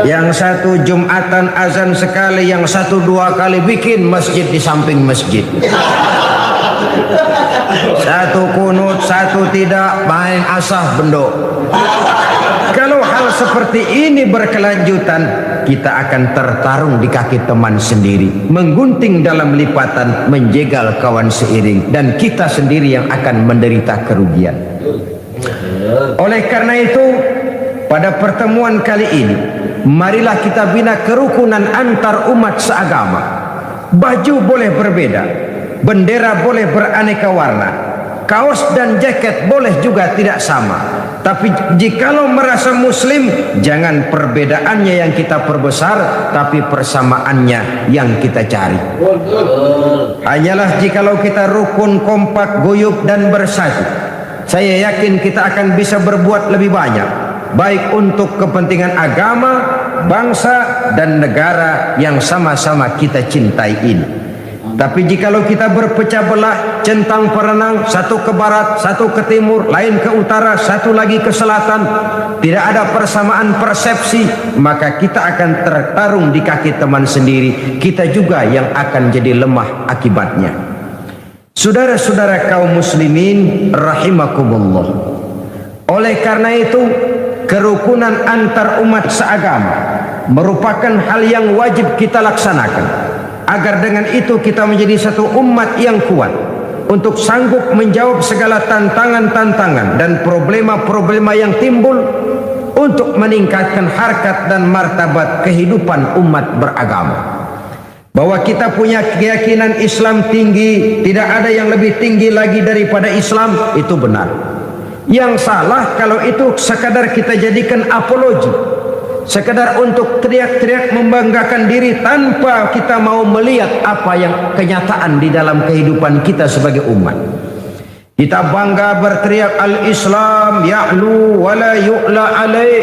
Yang satu Jumatan azan sekali, yang satu 2 kali bikin masjid di samping masjid. Satu kunut, satu tidak, main asah bendok. Kalau hal seperti ini berkelanjutan, kita akan tertarung di kaki teman sendiri, menggunting dalam lipatan, menjegal kawan seiring, dan kita sendiri yang akan menderita kerugian. Oleh karena itu, pada pertemuan kali ini, marilah kita bina kerukunan antar umat seagama. Baju boleh berbeda, bendera boleh beraneka warna, kaos dan jaket boleh juga tidak sama. Tapi jikalau merasa muslim, jangan perbedaannya yang kita perbesar, tapi persamaannya yang kita cari. Hanyalah jikalau kita rukun, kompak, guyup dan bersatu, saya yakin kita akan bisa berbuat lebih banyak, baik untuk kepentingan agama, bangsa dan negara yang sama-sama kita cintai ini. Tapi jikalau kita berpecah belah, centang perenang, satu ke barat, satu ke timur, lain ke utara, satu lagi ke selatan, tidak ada persamaan persepsi, maka kita akan tertarung di kaki teman sendiri. Kita juga yang akan jadi lemah akibatnya. Saudara-saudara kaum muslimin rahimakumullah. Oleh karena itu, kerukunan antar umat seagama merupakan hal yang wajib kita laksanakan, agar dengan itu kita menjadi satu umat yang kuat untuk sanggup menjawab segala tantangan-tantangan dan problema-problema yang timbul, untuk meningkatkan harkat dan martabat kehidupan umat beragama. Bahwa kita punya keyakinan Islam tinggi, tidak ada yang lebih tinggi lagi daripada Islam, itu benar. Yang salah kalau itu sekadar kita jadikan apologi, sekadar untuk teriak-teriak membanggakan diri tanpa kita mau melihat apa yang kenyataan di dalam kehidupan kita sebagai umat. Kita bangga berteriak al-Islam ya'lu wa la yu'la alaih.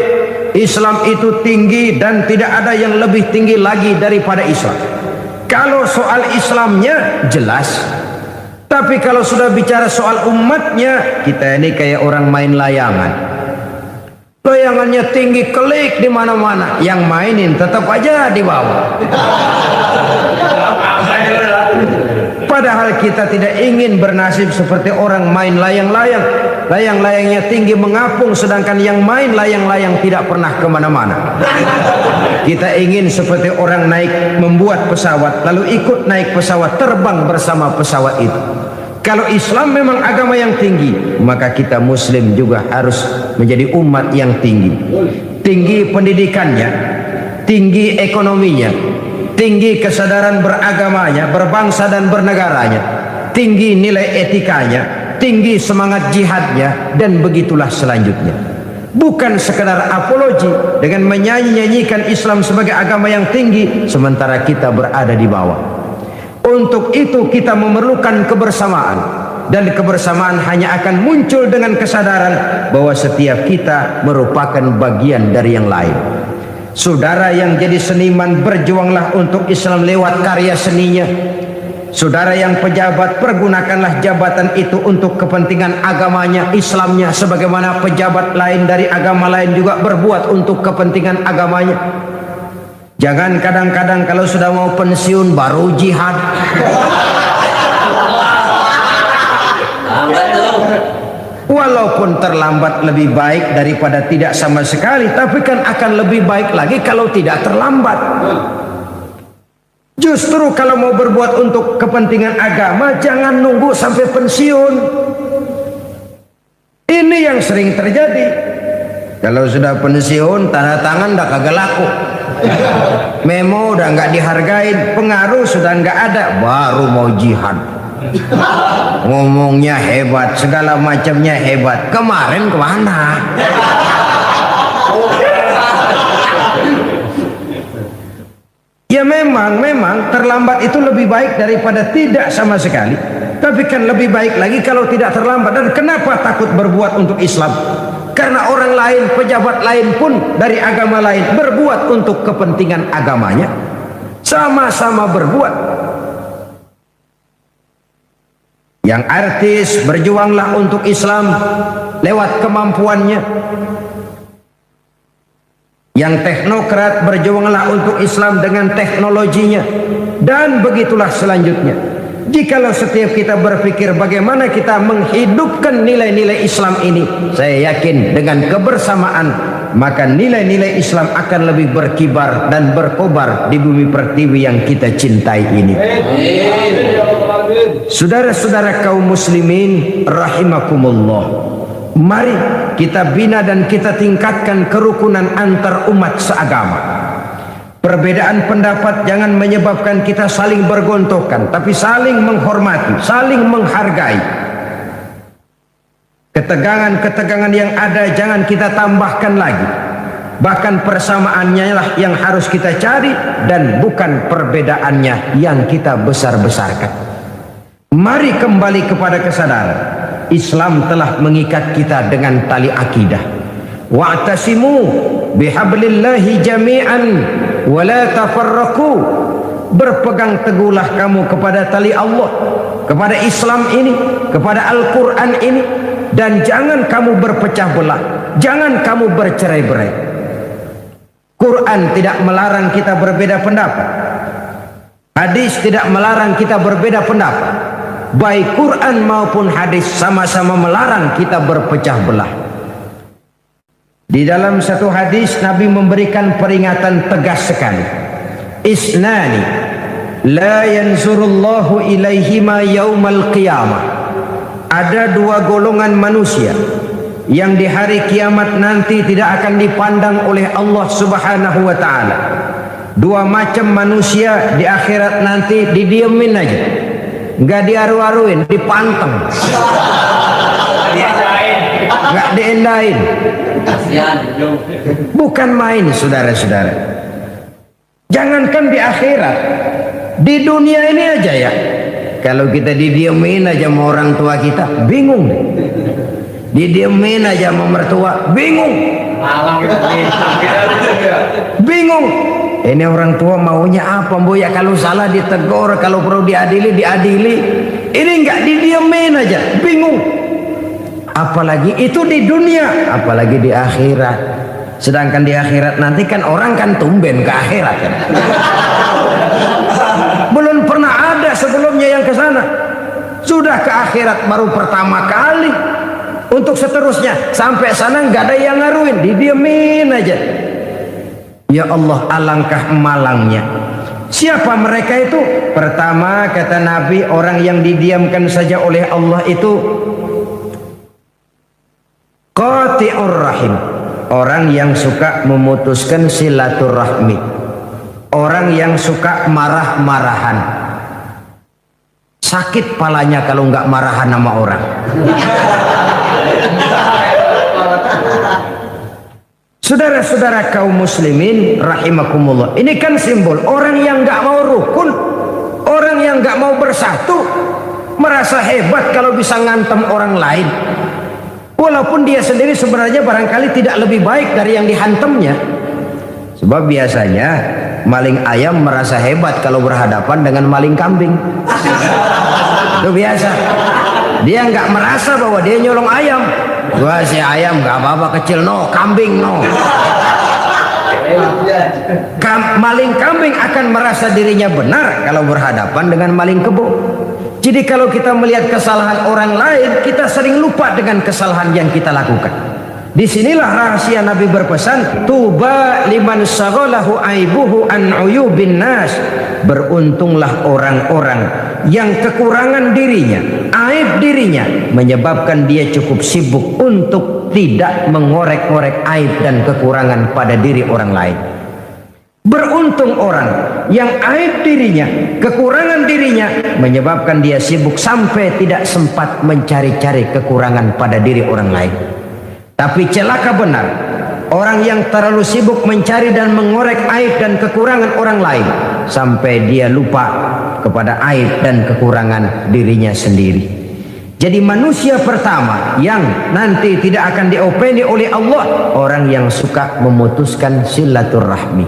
Islam itu tinggi dan tidak ada yang lebih tinggi lagi daripada Islam. Kalau soal Islamnya jelas, tapi kalau sudah bicara soal umatnya, kita ini kayak orang main layangan. Layangannya tinggi kelik di mana-mana, yang mainin tetap aja di bawah. Padahal kita tidak ingin bernasib seperti orang main layang-layang. Layang-layangnya tinggi mengapung, sedangkan yang main layang-layang tidak pernah kemana-mana. Kita ingin seperti orang naik membuat pesawat, lalu ikut naik pesawat, terbang bersama pesawat itu. Kalau Islam memang agama yang tinggi, maka kita Muslim juga harus menjadi umat yang tinggi. Tinggi pendidikannya, tinggi ekonominya, tinggi kesadaran beragamanya, berbangsa dan bernegaranya, tinggi nilai etikanya, tinggi semangat jihadnya, dan begitulah selanjutnya. Bukan sekedar apologi dengan menyanyi-nyanyikan Islam sebagai agama yang tinggi sementara kita berada di bawah. Untuk itu kita memerlukan kebersamaan, dan kebersamaan hanya akan muncul dengan kesadaran bahwa setiap kita merupakan bagian dari yang lain. Saudara yang jadi seniman, berjuanglah untuk Islam lewat karya seninya. Saudara yang pejabat, pergunakanlah jabatan itu untuk kepentingan agamanya, Islamnya, sebagaimana pejabat lain dari agama lain juga berbuat untuk kepentingan agamanya. Jangan kadang-kadang kalau sudah mau pensiun baru jihad. Walaupun terlambat lebih baik daripada tidak sama sekali, tapi kan akan lebih baik lagi kalau tidak terlambat. Justru kalau mau berbuat untuk kepentingan agama, jangan nunggu sampai pensiun. Ini yang sering terjadi. Kalau sudah pensiun, tanda tangan udah kagak laku, memo udah nggak dihargain, pengaruh sudah nggak ada, baru mau jihad. Ngomongnya hebat, segala macamnya hebat. Kemarin kemana? Ya memang terlambat itu lebih baik daripada tidak sama sekali. Tapi kan lebih baik lagi kalau tidak terlambat. Dan kenapa takut berbuat untuk Islam? Karena orang lain, pejabat lain pun dari agama lain berbuat untuk kepentingan agamanya. Sama-sama berbuat. Yang artis berjuanglah untuk Islam lewat kemampuannya. Yang teknokrat berjuanglah untuk Islam dengan teknologinya. Dan begitulah selanjutnya. Jikalau setiap kita berpikir bagaimana kita menghidupkan nilai-nilai Islam ini, saya yakin dengan kebersamaan, maka nilai-nilai Islam akan lebih berkibar dan berkobar di bumi pertiwi yang kita cintai ini. Saudara-saudara kaum muslimin rahimakumullah, mari kita bina dan kita tingkatkan kerukunan antar umat seagama. Perbedaan pendapat jangan menyebabkan kita saling bergontokan, tapi saling menghormati, saling menghargai. Ketegangan-ketegangan yang ada jangan kita tambahkan lagi. Bahkan persamaannya lah yang harus kita cari, dan bukan perbedaannya yang kita besar-besarkan. Mari kembali kepada kesadaran Islam telah mengikat kita dengan tali akidah. Wa'tasimu bihablillahi jami'an wa la tafarraqu. Berpegang teguhlah kamu kepada tali Allah, kepada Islam ini, kepada Al-Quran ini, dan jangan kamu berpecah belah, jangan kamu bercerai-berai. Quran tidak melarang kita berbeda pendapat, hadis tidak melarang kita berbeda pendapat. Baik Quran maupun hadis sama-sama melarang kita berpecah belah. Di dalam satu hadis Nabi memberikan peringatan tegas sekali. Isnani la yanzurullahu ilaihima yaumal qiyamah. Ada dua golongan manusia yang di hari kiamat nanti tidak akan dipandang oleh Allah Subhanahu wa taala. Dua macam manusia di akhirat nanti didiemin aja, nggak diaru-aruin, dipanteng, nggak diendain. Bukan main, saudara-saudara. Jangankan di akhirat, di dunia ini aja ya, kalau kita didiemin aja sama orang tua kita, bingung. Didiemin aja sama mertua, bingung. Bingung. Ini orang tua maunya apa, Bu? Ya kalau salah ditegur, kalau perlu diadili, diadili. Ini nggak didiemin aja, bingung. Apalagi itu di dunia, apalagi di akhirat. Sedangkan di akhirat nanti kan orang kan tumben ke akhirat kan. Belum pernah ada sebelumnya yang ke sana. Sudah ke akhirat baru pertama kali. Untuk seterusnya sampai sana nggak ada yang ngaruin, didiemin aja. Ya Allah, alangkah malangnya. Siapa mereka itu? Pertama kata Nabi, orang yang didiamkan saja oleh Allah itu qati'ur rahim, orang yang suka memutuskan silaturahmi, orang yang suka marah-marahan. Sakit palanya kalau nggak marahan sama orang. Saudara-saudara kaum muslimin rahimakumullah, ini kan simbol orang yang nggak mau rukun, orang yang nggak mau bersatu, merasa hebat kalau bisa ngantem orang lain, walaupun dia sendiri sebenarnya barangkali tidak lebih baik dari yang dihantamnya. Sebab biasanya maling ayam merasa hebat kalau berhadapan dengan maling kambing. Itu biasa. Dia nggak merasa bahwa dia nyolong ayam. Gua si ayam nggak apa-apa kecil, no, kambing no. Maling kambing akan merasa dirinya benar kalau berhadapan dengan maling kebo. Jadi kalau kita melihat kesalahan orang lain, kita sering lupa dengan kesalahan yang kita lakukan. Disinilah rahasia Nabi berpesan, tuba liman saghalahu aibuhu an uyubin nas. Beruntunglah orang-orang yang kekurangan dirinya, aib dirinya menyebabkan dia cukup sibuk untuk tidak mengorek-ngorek aib dan kekurangan pada diri orang lain. Beruntung orang yang aib dirinya, kekurangan dirinya menyebabkan dia sibuk sampai tidak sempat mencari-cari kekurangan pada diri orang lain. Tapi celaka benar orang yang terlalu sibuk mencari dan mengorek aib dan kekurangan orang lain sampai dia lupa kepada aib dan kekurangan dirinya sendiri. Jadi manusia pertama yang nanti tidak akan diopeni oleh Allah, orang yang suka memutuskan silaturahmi.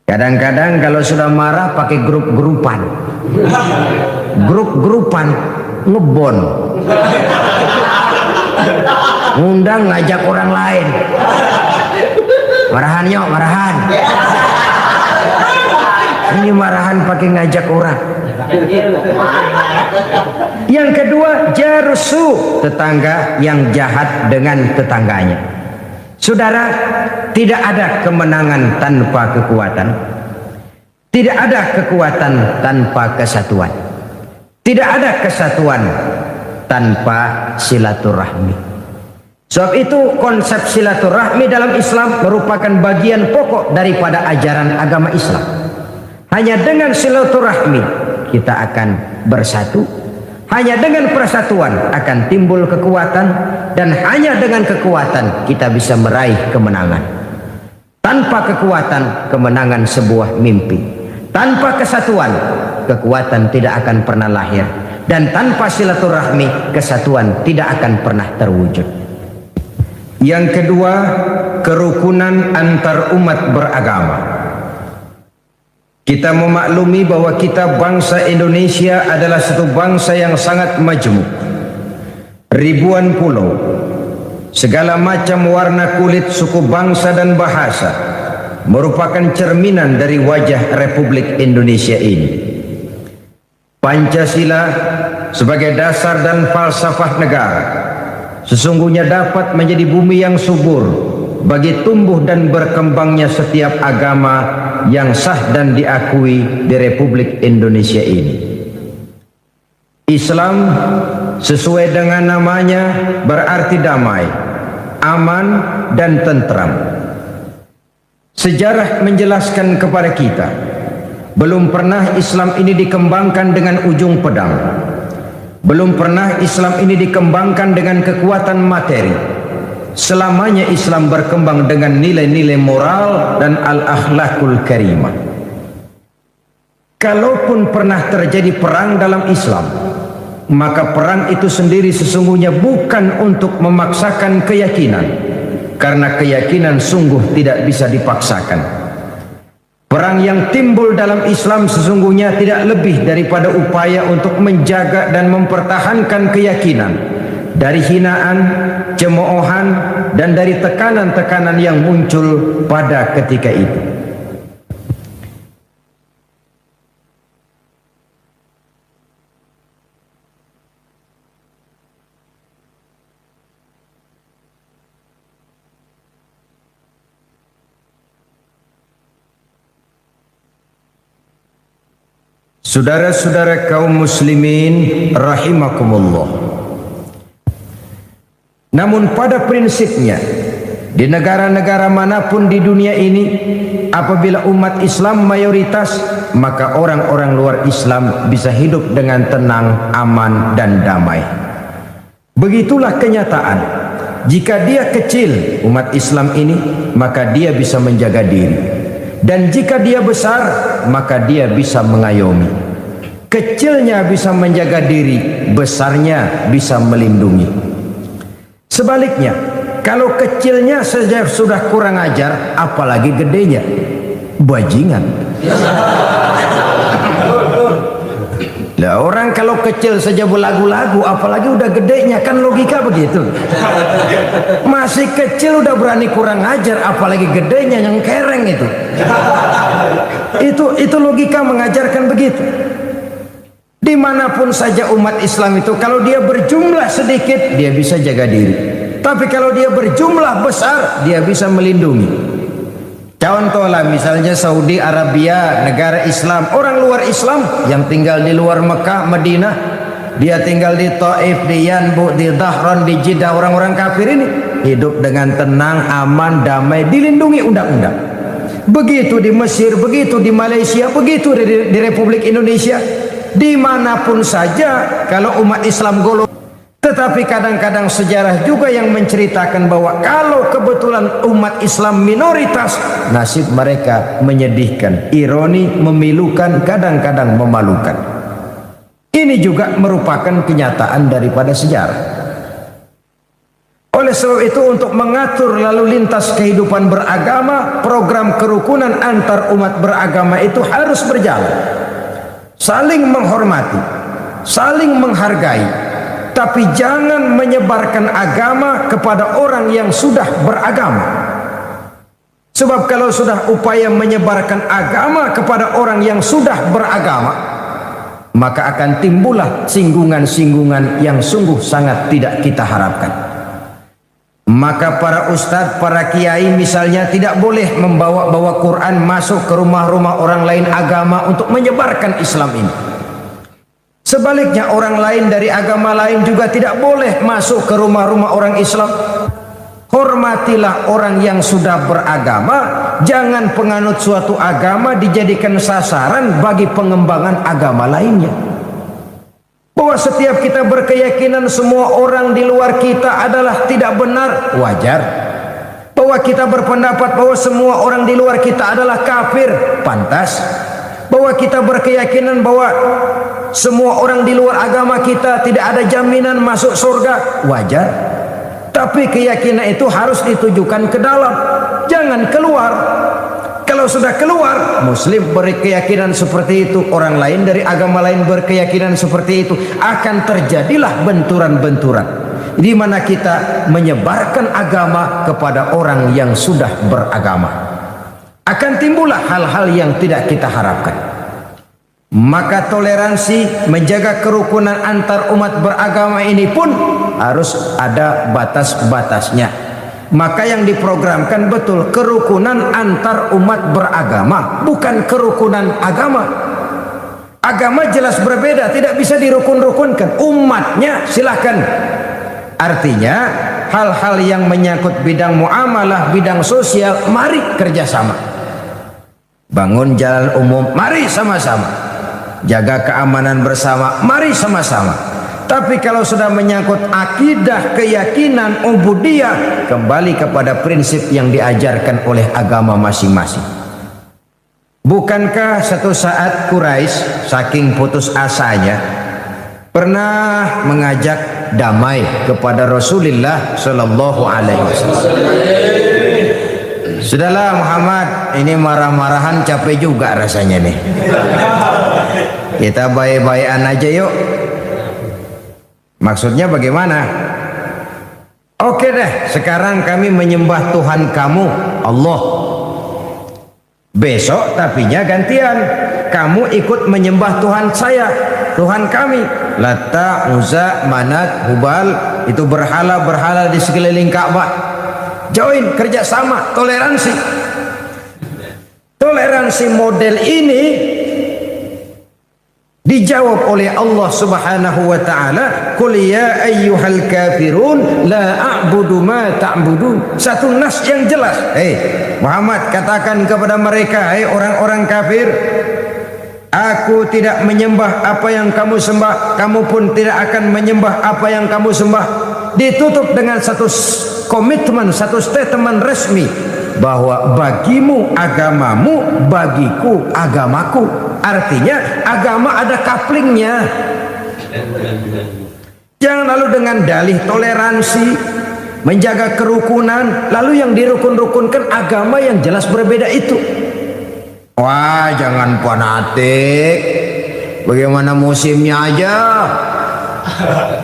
Kadang-kadang kalau sudah marah pakai grup-grupan, grup-grupan ngebon, ngundang ngajak orang lain, marahan yuk, marahan. Ini marahan pakai ngajak orang. Yang kedua, jarusu, tetangga yang jahat dengan tetangganya. Saudara, tidak ada kemenangan tanpa kekuatan. Tidak ada kekuatan tanpa kesatuan. Tidak ada kesatuan tanpa silaturahmi. Sebab itu konsep silaturahmi dalam Islam merupakan bagian pokok daripada ajaran agama Islam. Hanya dengan silaturahmi kita akan bersatu. Hanya dengan persatuan akan timbul kekuatan, dan hanya dengan kekuatan kita bisa meraih kemenangan. Tanpa kekuatan, kemenangan sebuah mimpi. Tanpa kesatuan, kekuatan tidak akan pernah lahir. Dan tanpa silaturahmi, kesatuan tidak akan pernah terwujud. Yang kedua, kerukunan antar umat beragama. Kita memaklumi bahwa kita bangsa Indonesia adalah satu bangsa yang sangat majemuk. Ribuan pulau, segala macam warna kulit, suku bangsa dan bahasa merupakan cerminan dari wajah Republik Indonesia ini. Pancasila sebagai dasar dan falsafah negara sesungguhnya dapat menjadi bumi yang subur bagi tumbuh dan berkembangnya setiap agama yang sah dan diakui di Republik Indonesia ini. Islam sesuai dengan namanya berarti damai, aman dan tentram. Sejarah menjelaskan kepada kita, belum pernah Islam ini dikembangkan dengan ujung pedang. Belum pernah Islam ini dikembangkan dengan kekuatan materi. Selamanya Islam berkembang dengan nilai-nilai moral dan al-akhlakul karimah. Kalaupun pernah terjadi perang dalam Islam, maka perang itu sendiri sesungguhnya bukan untuk memaksakan keyakinan, karena keyakinan sungguh tidak bisa dipaksakan. Perang yang timbul dalam Islam sesungguhnya tidak lebih daripada upaya untuk menjaga dan mempertahankan keyakinan dari hinaan, cemoohan, dan dari tekanan-tekanan yang muncul pada ketika itu. Saudara-saudara kaum muslimin rahimakumullah. Namun pada prinsipnya, di negara-negara manapun di dunia ini, apabila umat Islam mayoritas, maka orang-orang luar Islam bisa hidup dengan tenang, aman dan damai. Begitulah kenyataan. Jika dia kecil umat Islam ini, maka dia bisa menjaga diri. Dan jika dia besar, maka dia bisa mengayomi. Kecilnya bisa menjaga diri, besarnya bisa melindungi. Sebaliknya, kalau kecilnya saja sudah kurang ajar, apalagi gedenya, bajingan. Lah orang kalau kecil saja belagu-lagu, apalagi udah gedenya, kan logika begitu. Masih kecil udah berani kurang ajar, apalagi gedenya yang kereng itu. Itu logika mengajarkan begitu. Dimanapun saja umat Islam itu, kalau dia berjumlah sedikit, dia bisa jaga diri. Tapi kalau dia berjumlah besar, dia bisa melindungi. Contohlah misalnya Saudi Arabia, negara Islam, orang luar Islam yang tinggal di luar Mekah, Madinah, dia tinggal di Taif, di Yanbu, di Dhahran, di Jeddah, orang-orang kafir ini hidup dengan tenang, aman, damai, dilindungi undang-undang. Begitu di Mesir, begitu di Malaysia, begitu di Republik Indonesia. Dimanapun saja kalau umat Islam golong. Tetapi kadang-kadang sejarah juga yang menceritakan bahwa kalau kebetulan umat Islam minoritas, nasib mereka menyedihkan, ironi, memilukan, kadang-kadang memalukan. Ini juga merupakan kenyataan daripada sejarah. Oleh sebab itu, untuk mengatur lalu lintas kehidupan beragama, program kerukunan antar umat beragama itu harus berjalan. Saling menghormati, saling menghargai, tapi jangan menyebarkan agama kepada orang yang sudah beragama. Sebab kalau sudah upaya menyebarkan agama kepada orang yang sudah beragama, maka akan timbullah singgungan-singgungan yang sungguh sangat tidak kita harapkan. Maka para ustadz, para kiai misalnya tidak boleh membawa-bawa Quran masuk ke rumah-rumah orang lain agama untuk menyebarkan Islam ini. Sebaliknya orang lain dari agama lain juga tidak boleh masuk ke rumah-rumah orang Islam. Hormatilah orang yang sudah beragama, jangan penganut suatu agama dijadikan sasaran bagi pengembangan agama lainnya. Bahwa setiap kita berkeyakinan semua orang di luar kita adalah tidak benar, wajar. Bahwa kita berpendapat bahwa semua orang di luar kita adalah kafir, pantas. Bahwa kita berkeyakinan bahwa semua orang di luar agama kita tidak ada jaminan masuk surga, wajar. Tapi keyakinan itu harus ditujukan ke dalam, jangan keluar. Kalau sudah keluar, muslim berkeyakinan seperti itu, orang lain dari agama lain berkeyakinan seperti itu, akan terjadilah benturan-benturan di mana kita menyebarkan agama kepada orang yang sudah beragama. Akan timbullah hal-hal yang tidak kita harapkan. Maka toleransi, menjaga kerukunan antar umat beragama ini pun harus ada batas-batasnya. Maka yang diprogramkan betul kerukunan antar umat beragama, bukan kerukunan agama. Agama jelas berbeda, tidak bisa dirukun-rukunkan. Umatnya silahkan. Artinya hal-hal yang menyangkut bidang muamalah, bidang sosial, mari kerjasama. Bangun jalan umum, mari sama-sama. Jaga keamanan bersama, mari sama-sama. Tapi kalau sudah menyangkut akidah, keyakinan, ubudiyah, kembali kepada prinsip yang diajarkan oleh agama masing-masing. Bukankah satu saat Quraisy saking putus asanya pernah mengajak damai kepada Rasulullah Shallallahu Alaihi Wasallam? Sudahlah Muhammad, ini marah-marahan capek juga rasanya nih. Kita baik-baikan aja yuk. Maksudnya bagaimana? Oke deh, sekarang kami menyembah Tuhan kamu, Allah. Besok tapinya gantian, kamu ikut menyembah Tuhan saya, Tuhan kami. Lata, Uzza, Manat, Hubal, itu berhala-berhala di sekeliling Ka'bah. Join, kerjasama, toleransi. Toleransi model ini dijawab oleh Allah Subhanahu wa taala, "Qul ya ayyuhal kafirun la a'budu ma ta'budun." Satu nas yang jelas. Muhammad, katakan kepada mereka, orang-orang kafir, aku tidak menyembah apa yang kamu sembah, kamu pun tidak akan menyembah apa yang kamu sembah. Ditutup dengan satu komitmen, satu statement resmi bahwa bagimu agamamu, bagiku agamaku. Artinya agama ada kaplingnya. Jangan lalu dengan dalih toleransi, menjaga kerukunan, lalu yang dirukun-rukunkan agama yang jelas berbeda itu. Wah, jangan fanatik. Bagaimana musimnya aja.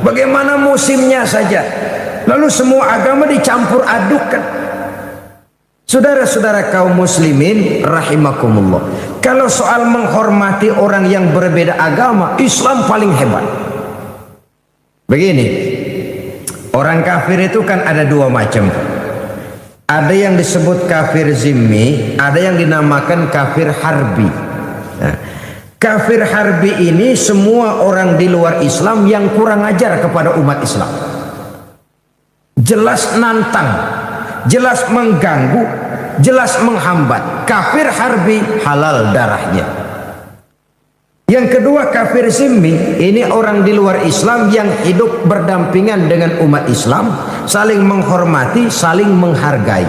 Bagaimana musimnya saja. Lalu semua agama dicampur adukkan. Saudara-saudara kaum muslimin rahimakumullah, kalau soal menghormati orang yang berbeda agama, Islam paling hebat. Begini, orang kafir itu kan ada dua macam. Ada yang disebut kafir zimmi, ada yang dinamakan kafir harbi. Nah, kafir harbi ini semua orang di luar Islam yang kurang ajar kepada umat Islam. Jelas nantang, jelas mengganggu, jelas menghambat. Kafir harbi, halal darahnya. Yang kedua kafir zimmi, ini orang di luar Islam yang hidup berdampingan dengan umat Islam, saling menghormati, saling menghargai.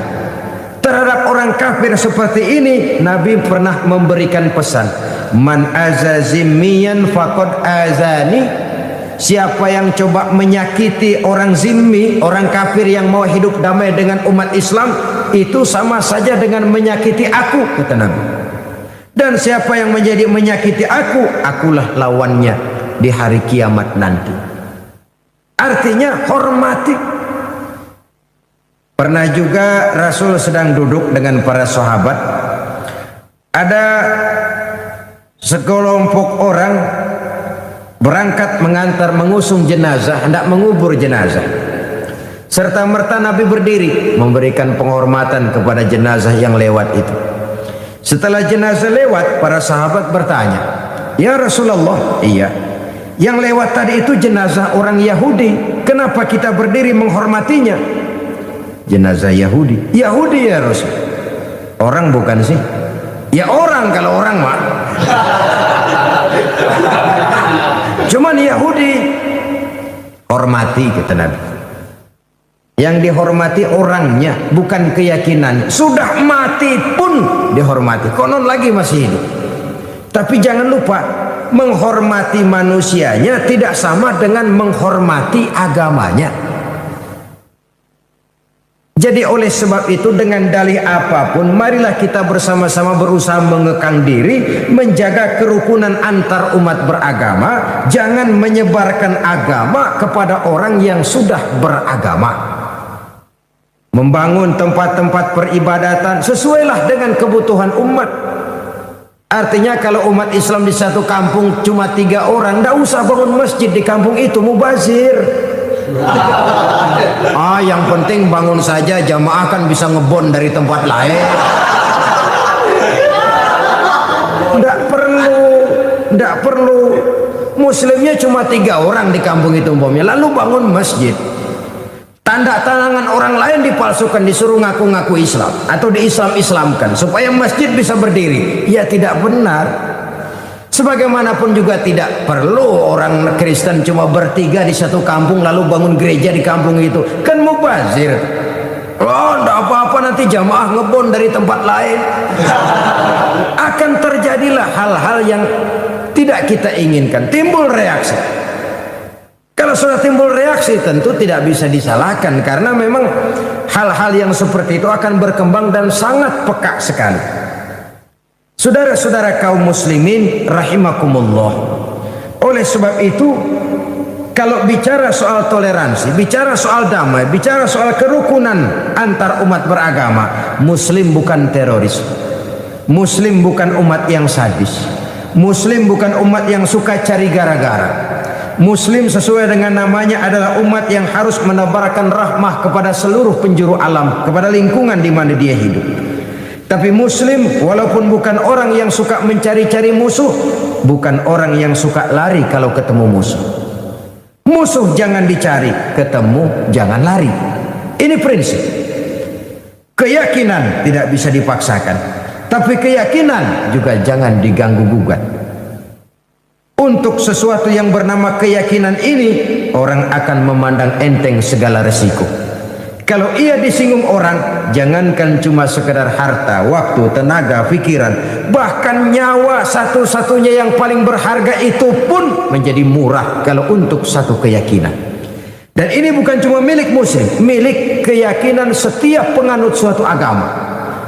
Terhadap orang kafir seperti ini, Nabi pernah memberikan pesan, man aza zimmiyan faqad azani. Siapa yang coba menyakiti orang zimmi, orang kafir yang mau hidup damai dengan umat Islam, itu sama saja dengan menyakiti aku, kata Nabi. Dan siapa yang menjadi menyakiti aku, akulah lawannya di hari kiamat nanti. Artinya hormati. Pernah juga Rasul sedang duduk dengan para sahabat, ada sekelompok orang berangkat mengantar mengusung jenazah, hendak mengubur jenazah. Serta merta Nabi berdiri memberikan penghormatan kepada jenazah yang lewat itu. Setelah jenazah lewat, para sahabat bertanya, "Ya Rasulullah, iya, yang lewat tadi itu jenazah orang Yahudi, kenapa kita berdiri menghormatinya?" Jenazah Yahudi. Yahudi ya Rasul. Orang bukan sih? Ya orang, kalau orang mah. Cuman Yahudi. Hormati, kata Nabi. Yang dihormati orangnya, bukan keyakinan. Sudah mati pun dihormati. Konon lagi masih hidup. Tapi jangan lupa, menghormati manusianya tidak sama dengan menghormati agamanya. Jadi oleh sebab itu, dengan dalih apapun, marilah kita bersama-sama berusaha mengekang diri, menjaga kerukunan antar umat beragama. Jangan menyebarkan agama kepada orang yang sudah beragama. Membangun tempat-tempat peribadatan sesuailah dengan kebutuhan umat. Artinya kalau umat Islam di satu kampung cuma 3 orang, tidak usah bangun masjid di kampung itu, mubazir. Yang penting bangun saja, jamaah kan bisa ngebon dari tempat lain. Tidak perlu Muslimnya cuma 3 orang di kampung itu umpamanya, lalu bangun masjid. Tanda tangan orang lain dipalsukan, disuruh ngaku-ngaku Islam atau di-Islam-Islamkan supaya masjid bisa berdiri. Ya tidak benar. Sebagaimanapun juga tidak perlu orang Kristen cuma bertiga di satu kampung lalu bangun gereja di kampung itu. Kan mubazir. Oh, enggak apa-apa, nanti jamaah ngebon dari tempat lain. Akan terjadilah hal-hal yang tidak kita inginkan, timbul reaksi. Kalau sudah timbul reaksi tentu tidak bisa disalahkan, karena memang hal-hal yang seperti itu akan berkembang dan sangat peka sekali. Saudara-saudara kaum muslimin rahimakumullah. Oleh sebab itu, kalau bicara soal toleransi, bicara soal damai, bicara soal kerukunan antar umat beragama, Muslim bukan teroris. Muslim bukan umat yang sadis. Muslim bukan umat yang suka cari gara-gara. Muslim sesuai dengan namanya adalah umat yang harus menebarkan rahmah kepada seluruh penjuru alam, kepada lingkungan di mana dia hidup. Tapi Muslim walaupun bukan orang yang suka mencari-cari musuh, bukan orang yang suka lari kalau ketemu musuh. Musuh jangan dicari, ketemu jangan lari. Ini prinsip. Keyakinan tidak bisa dipaksakan, tapi keyakinan juga jangan diganggu-gugat. Untuk sesuatu yang bernama keyakinan ini, orang akan memandang enteng segala resiko. Kalau ia disinggung orang, jangankan cuma sekedar harta, waktu, tenaga, pikiran, bahkan nyawa satu-satunya yang paling berharga itu pun menjadi murah kalau untuk satu keyakinan. Dan ini bukan cuma milik Muslim, milik keyakinan setiap penganut suatu agama.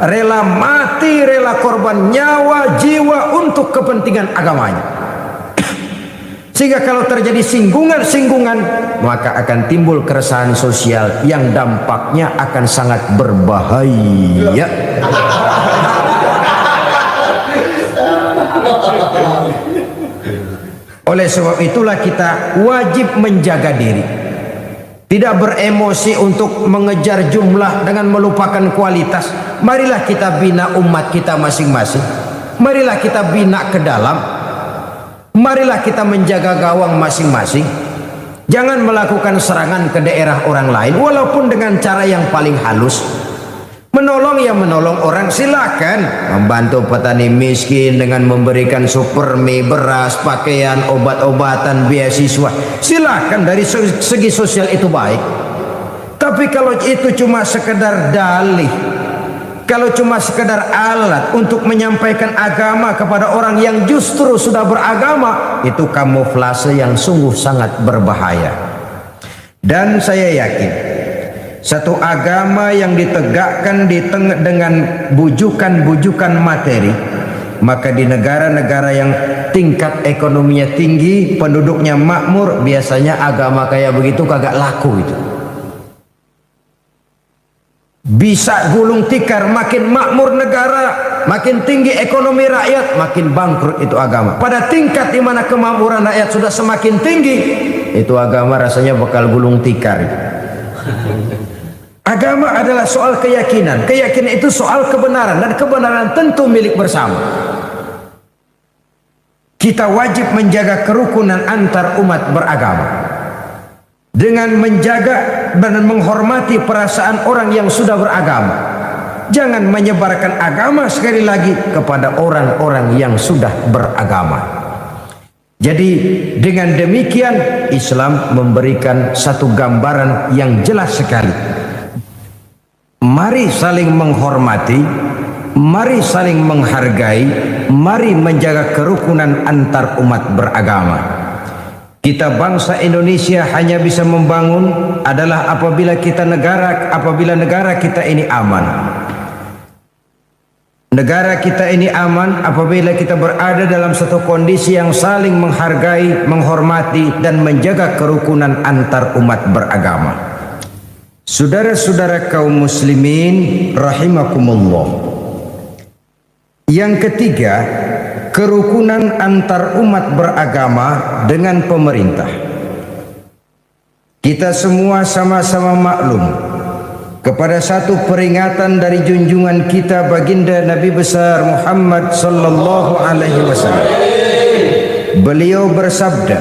Rela mati, rela korban nyawa, jiwa untuk kepentingan agamanya. Sehingga kalau terjadi singgungan-singgungan, maka akan timbul keresahan sosial yang dampaknya akan sangat berbahaya. Oleh sebab itulah kita wajib menjaga diri. Tidak beremosi untuk mengejar jumlah dengan melupakan kualitas. Marilah kita bina umat kita masing-masing. Marilah kita bina ke dalam. Marilah kita menjaga gawang masing-masing. Jangan melakukan serangan ke daerah orang lain walaupun dengan cara yang paling halus. Menolong ya menolong orang, silakan. Membantu petani miskin dengan memberikan supermi, beras, pakaian, obat-obatan, beasiswa, silakan. Dari segi sosial itu baik. Tapi kalau itu cuma sekedar dalih, kalau cuma sekedar alat untuk menyampaikan agama kepada orang yang justru sudah beragama, itu kamuflase yang sungguh sangat berbahaya. Dan saya yakin satu agama yang ditegakkan dengan bujukan-bujukan materi, maka di negara-negara yang tingkat ekonominya tinggi, penduduknya makmur, biasanya agama kayak begitu kagak laku itu. Bisa gulung tikar, makin makmur negara, makin tinggi ekonomi rakyat, makin bangkrut itu agama. Pada tingkat di mana kemakmuran rakyat sudah semakin tinggi, itu agama rasanya bakal gulung tikar. Agama adalah soal keyakinan. Keyakinan itu soal kebenaran, dan kebenaran tentu milik bersama. Kita wajib menjaga kerukunan antar umat beragama dengan menjaga dan menghormati perasaan orang yang sudah beragama. Jangan menyebarkan agama sekali lagi kepada orang-orang yang sudah beragama. Jadi dengan demikian Islam memberikan satu gambaran yang jelas sekali. Mari saling menghormati, mari saling menghargai, mari menjaga kerukunan antar umat beragama. Kita bangsa Indonesia hanya bisa membangun adalah apabila negara kita ini aman. Negara kita ini aman apabila kita berada dalam satu kondisi yang saling menghargai, menghormati, dan menjaga kerukunan antar umat beragama. Saudara-saudara kaum muslimin rahimakumullah. Yang ketiga, kerukunan antar umat beragama dengan pemerintah. Kita semua sama-sama maklum kepada satu peringatan dari junjungan kita baginda Nabi besar Muhammad sallallahu alaihi wasallam, beliau bersabda,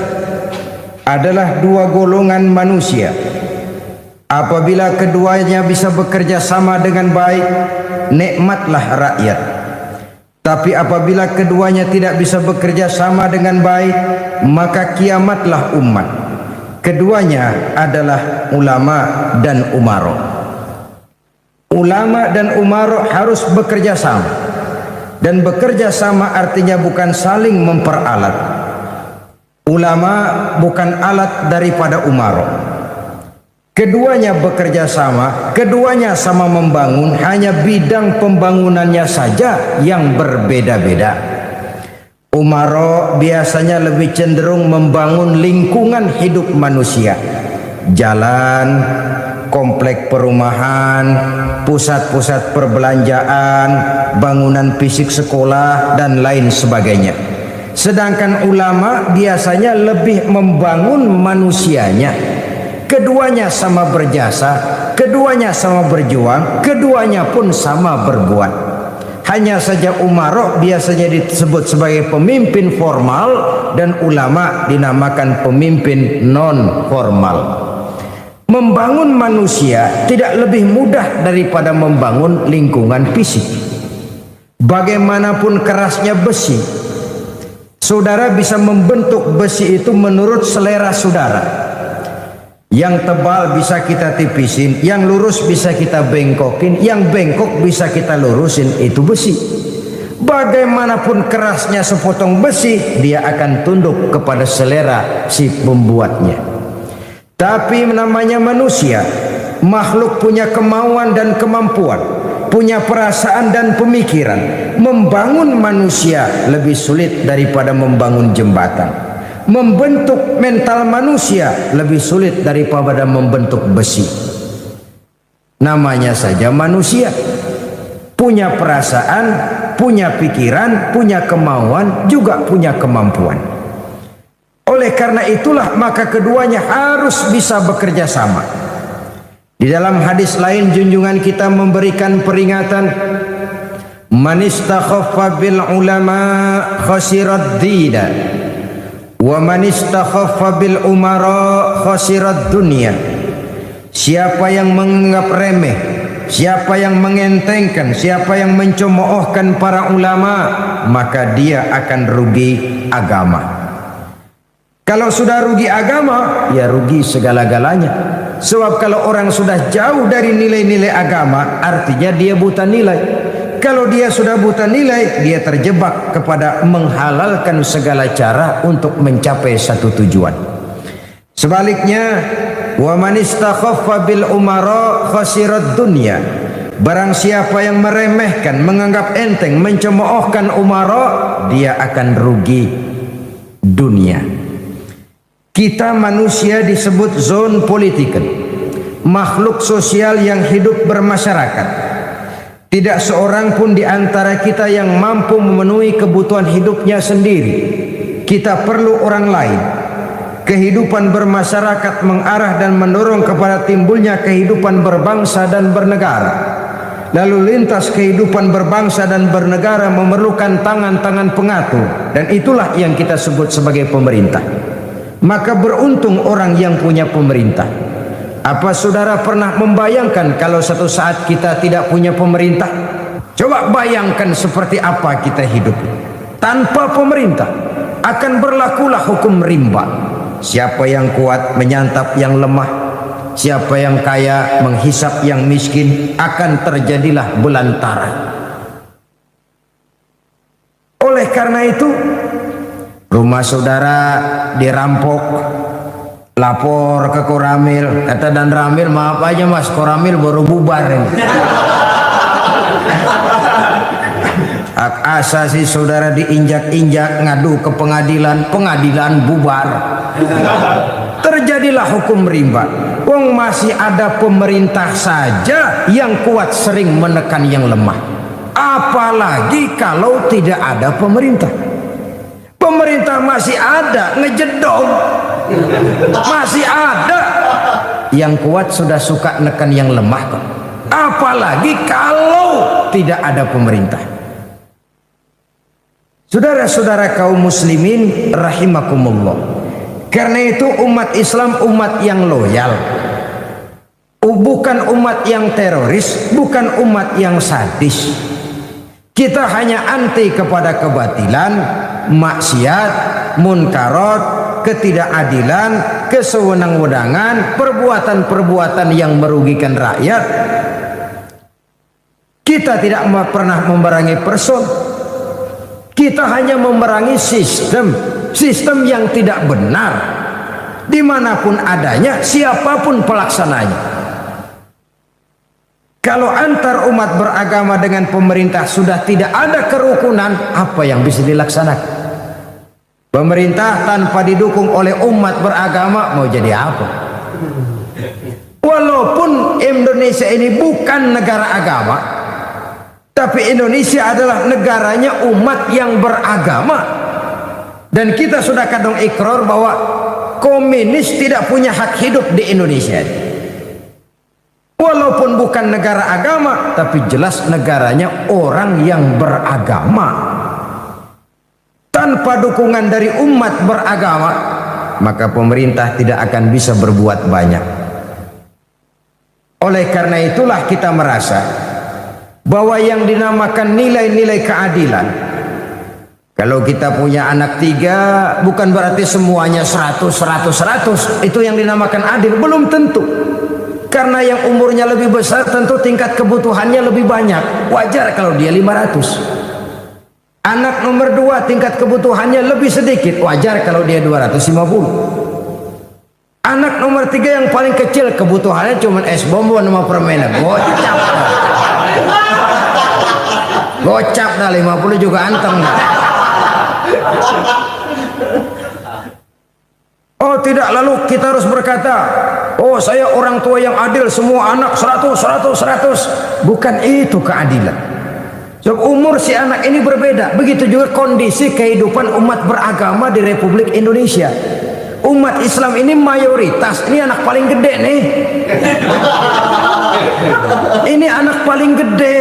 adalah dua golongan manusia. Apabila keduanya bisa bekerja sama dengan baik, nikmatlah rakyat. Tapi apabila keduanya tidak bisa bekerja sama dengan baik, maka kiamatlah umat. Keduanya adalah ulama dan umaro. Ulama dan umaro harus bekerja sama. Dan bekerja sama artinya bukan saling memperalat. Ulama bukan alat daripada umaro. Keduanya bekerja sama, keduanya sama membangun, hanya bidang pembangunannya saja yang berbeda-beda. Umaro biasanya lebih cenderung membangun lingkungan hidup manusia. Jalan, komplek perumahan, pusat-pusat perbelanjaan, bangunan fisik sekolah, dan lain sebagainya. Sedangkan ulama biasanya lebih membangun manusianya. Keduanya sama berjasa, keduanya sama berjuang, keduanya pun sama berbuat. Hanya saja umaro biasanya disebut sebagai pemimpin formal dan ulama dinamakan pemimpin non formal. Membangun manusia tidak lebih mudah daripada membangun lingkungan fisik. Bagaimanapun kerasnya besi, saudara bisa membentuk besi itu menurut selera saudara. Yang tebal bisa kita tipisin, yang lurus bisa kita bengkokin, yang bengkok bisa kita lurusin, itu besi. Bagaimanapun kerasnya sepotong besi, dia akan tunduk kepada selera si pembuatnya. Tapi namanya manusia, makhluk punya kemauan dan kemampuan, punya perasaan dan pemikiran. Membangun manusia lebih sulit daripada membangun jembatan. Membentuk mental manusia lebih sulit daripada membentuk besi. Namanya saja manusia, punya perasaan, punya pikiran, punya kemauan, juga punya kemampuan. Oleh karena itulah maka keduanya harus bisa bekerja sama. Di dalam hadis lain junjungan kita memberikan peringatan, man istakhaffa bil ulama khasirad dina, wa man istakhaffa bil umara khasirad dunya. Siapa yang menganggap remeh, siapa yang mengentengkan, siapa yang mencemoohkan para ulama, maka dia akan rugi agama. Kalau sudah rugi agama, ya rugi segala-galanya. Sebab kalau orang sudah jauh dari nilai-nilai agama, artinya dia buta nilai. Kalau dia sudah buta nilai, dia terjebak kepada menghalalkan segala cara untuk mencapai satu tujuan. Sebaliknya, wa man istakhaffa bil umara khasirad dunya. Barang siapa yang meremehkan, menganggap enteng, mencemoohkan umara, dia akan rugi dunia. Kita manusia disebut zon politiken, makhluk sosial yang hidup bermasyarakat. Tidak seorang pun di antara kita yang mampu memenuhi kebutuhan hidupnya sendiri. Kita perlu orang lain. Kehidupan bermasyarakat mengarah dan mendorong kepada timbulnya kehidupan berbangsa dan bernegara. Lalu lintas kehidupan berbangsa dan bernegara memerlukan tangan-tangan pengatur. Dan itulah yang kita sebut sebagai pemerintah. Maka beruntung orang yang punya pemerintah. Apa saudara pernah membayangkan kalau satu saat kita tidak punya pemerintah? Coba bayangkan seperti apa kita hidup. Tanpa pemerintah akan berlakulah hukum rimba. Siapa yang kuat menyantap yang lemah, siapa yang kaya menghisap yang miskin, akan terjadilah belantara. Oleh karena itu, rumah saudara dirampok, lapor ke Koramil, kata Dan Ramil, maaf aja mas, Koramil baru bubar ini. Hak asasi saudara diinjak-injak, ngadu ke pengadilan, pengadilan bubar. Terjadilah hukum rimba. Wong masih ada pemerintah saja yang kuat sering menekan yang lemah. Apalagi kalau tidak ada pemerintah. Pemerintah masih ada, ngejedong. Masih ada. Yang kuat sudah suka nekan yang lemah kok. Apalagi kalau tidak ada pemerintah. Saudara-saudara kaum muslimin rahimakumullah, karena itu umat Islam umat yang loyal, bukan umat yang teroris, bukan umat yang sadis. Kita hanya anti kepada kebatilan, maksiat, munkarat, ketidakadilan, kesewenang-wenangan, perbuatan-perbuatan yang merugikan rakyat. Kita tidak pernah memerangi person. Kita hanya memerangi sistem yang tidak benar, dimanapun adanya, siapapun pelaksananya. Kalau antar umat beragama dengan pemerintah sudah tidak ada kerukunan, apa yang bisa dilaksanakan? Pemerintah tanpa didukung oleh umat beragama mau jadi apa? Walaupun Indonesia ini bukan negara agama, tapi Indonesia adalah negaranya umat yang beragama. Dan kita sudah kadang ikrar bahwa komunis tidak punya hak hidup di Indonesia. Walaupun bukan negara agama, tapi jelas negaranya orang yang beragama. Tanpa dukungan dari umat beragama, maka pemerintah tidak akan bisa berbuat banyak. Oleh karena itulah kita merasa bahwa yang dinamakan nilai-nilai keadilan, kalau kita punya anak 3, bukan berarti semuanya 100. Itu yang dinamakan adil, belum tentu. Karena yang umurnya lebih besar tentu tingkat kebutuhannya lebih banyak, wajar kalau dia 500. Anak nomor 2 tingkat kebutuhannya lebih sedikit, wajar kalau dia 250. Anak nomor 3 yang paling kecil kebutuhannya cuma es bonbon sama permen, gocap. Gocap dah 50 juga anteng. Oh tidak, lalu kita harus berkata, oh saya orang tua yang adil, semua anak 100. Bukan itu keadilan. Sebab umur si anak ini berbeda. Begitu juga kondisi kehidupan umat beragama di Republik Indonesia. Umat Islam ini mayoritas, ini anak paling gede nih. Ini anak paling gede.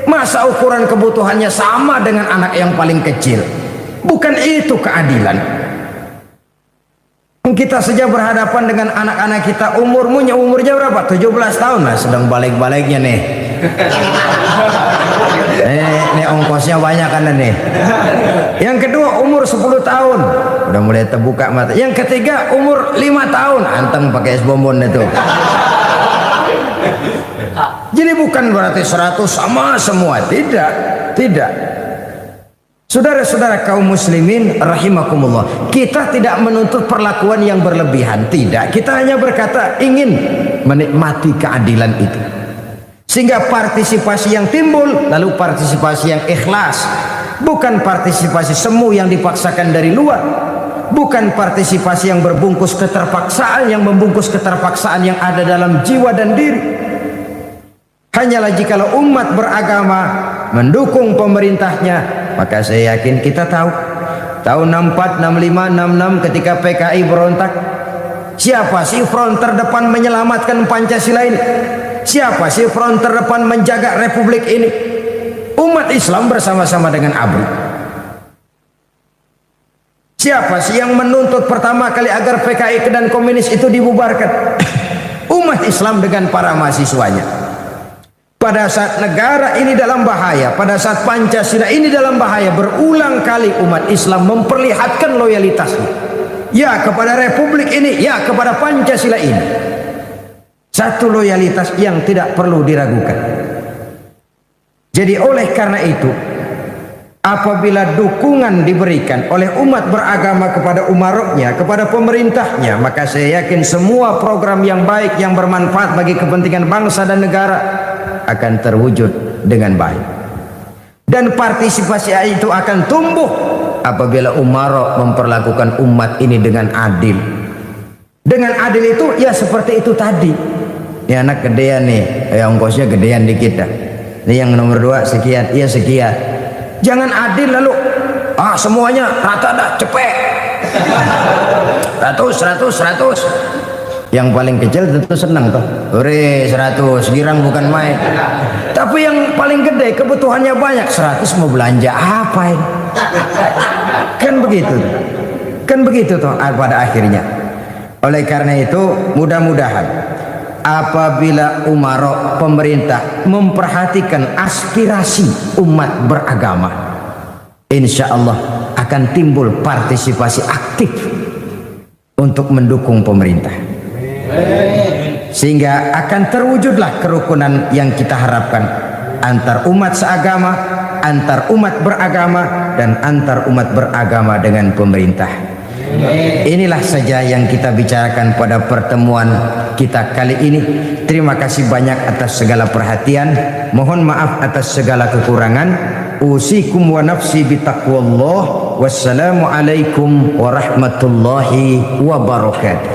Masa ukuran kebutuhannya sama dengan anak yang paling kecil? Bukan itu keadilan. Kita saja berhadapan dengan anak-anak kita, umurnya berapa? 17 tahun lah, sedang balik-baliknya nih. Ini ongkosnya banyak kan nih. Yang kedua umur 10 tahun, udah mulai terbuka mata. Yang ketiga umur 5 tahun, anteng pakai es bonbon itu. Jadi bukan berarti 100 sama semua, tidak. Saudara-saudara kaum muslimin rahimakumullah, kita tidak menuntut perlakuan yang berlebihan, tidak. Kita hanya berkata ingin menikmati keadilan itu. Sehingga partisipasi yang timbul, lalu partisipasi yang ikhlas, bukan partisipasi semu yang dipaksakan dari luar, bukan partisipasi yang berbungkus keterpaksaan, yang membungkus keterpaksaan yang ada dalam jiwa dan diri. Hanyalah jikalau umat beragama mendukung pemerintahnya, maka saya yakin kita tahu tahun 64, 65, 66 ketika PKI berontak, siapa sih front terdepan menyelamatkan Pancasila ini? Siapa sih front terdepan menjaga republik ini? Umat Islam bersama-sama dengan ABRI. Siapa sih yang menuntut pertama kali agar PKI dan komunis itu dibubarkan? Umat Islam dengan para mahasiswanya. Pada saat negara ini dalam bahaya, pada saat Pancasila ini dalam bahaya, berulang kali umat Islam memperlihatkan loyalitasnya. Ya kepada republik ini, ya kepada Pancasila ini. Satu loyalitas yang tidak perlu diragukan. Jadi oleh karena itu, apabila dukungan diberikan oleh umat beragama kepada umaroknya, kepada pemerintahnya, maka saya yakin semua program yang baik yang bermanfaat bagi kepentingan bangsa dan negara akan terwujud dengan baik. Dan partisipasi itu akan tumbuh apabila umarok memperlakukan umat ini dengan adil. Dengan adil itu ya seperti itu tadi. Ini anak gedean nih, ongkosnya gedean dikit dah. Ini yang nomor 2 sekian, iya sekian. Jangan adil lalu semuanya rata dah, cepet. 100. Yang paling kecil tentu senang tuh. Hore 100, girang bukan main. Tapi yang paling gede kebutuhannya banyak, 100 mau belanja apa ini? Kan begitu toh pada akhirnya. Oleh karena itu mudah-mudahan apabila umara pemerintah memperhatikan aspirasi umat beragama, insya Allah akan timbul partisipasi aktif untuk mendukung pemerintah, sehingga akan terwujudlah kerukunan yang kita harapkan antar umat seagama, antar umat beragama, dan antar umat beragama dengan pemerintah. Inilah saja yang kita bicarakan pada pertemuan kita kali ini. Terima kasih banyak atas segala perhatian. Mohon maaf atas segala kekurangan. Usikum wa nafsi bitaqwallah. Wassalamualaikum warahmatullahi wabarakatuh.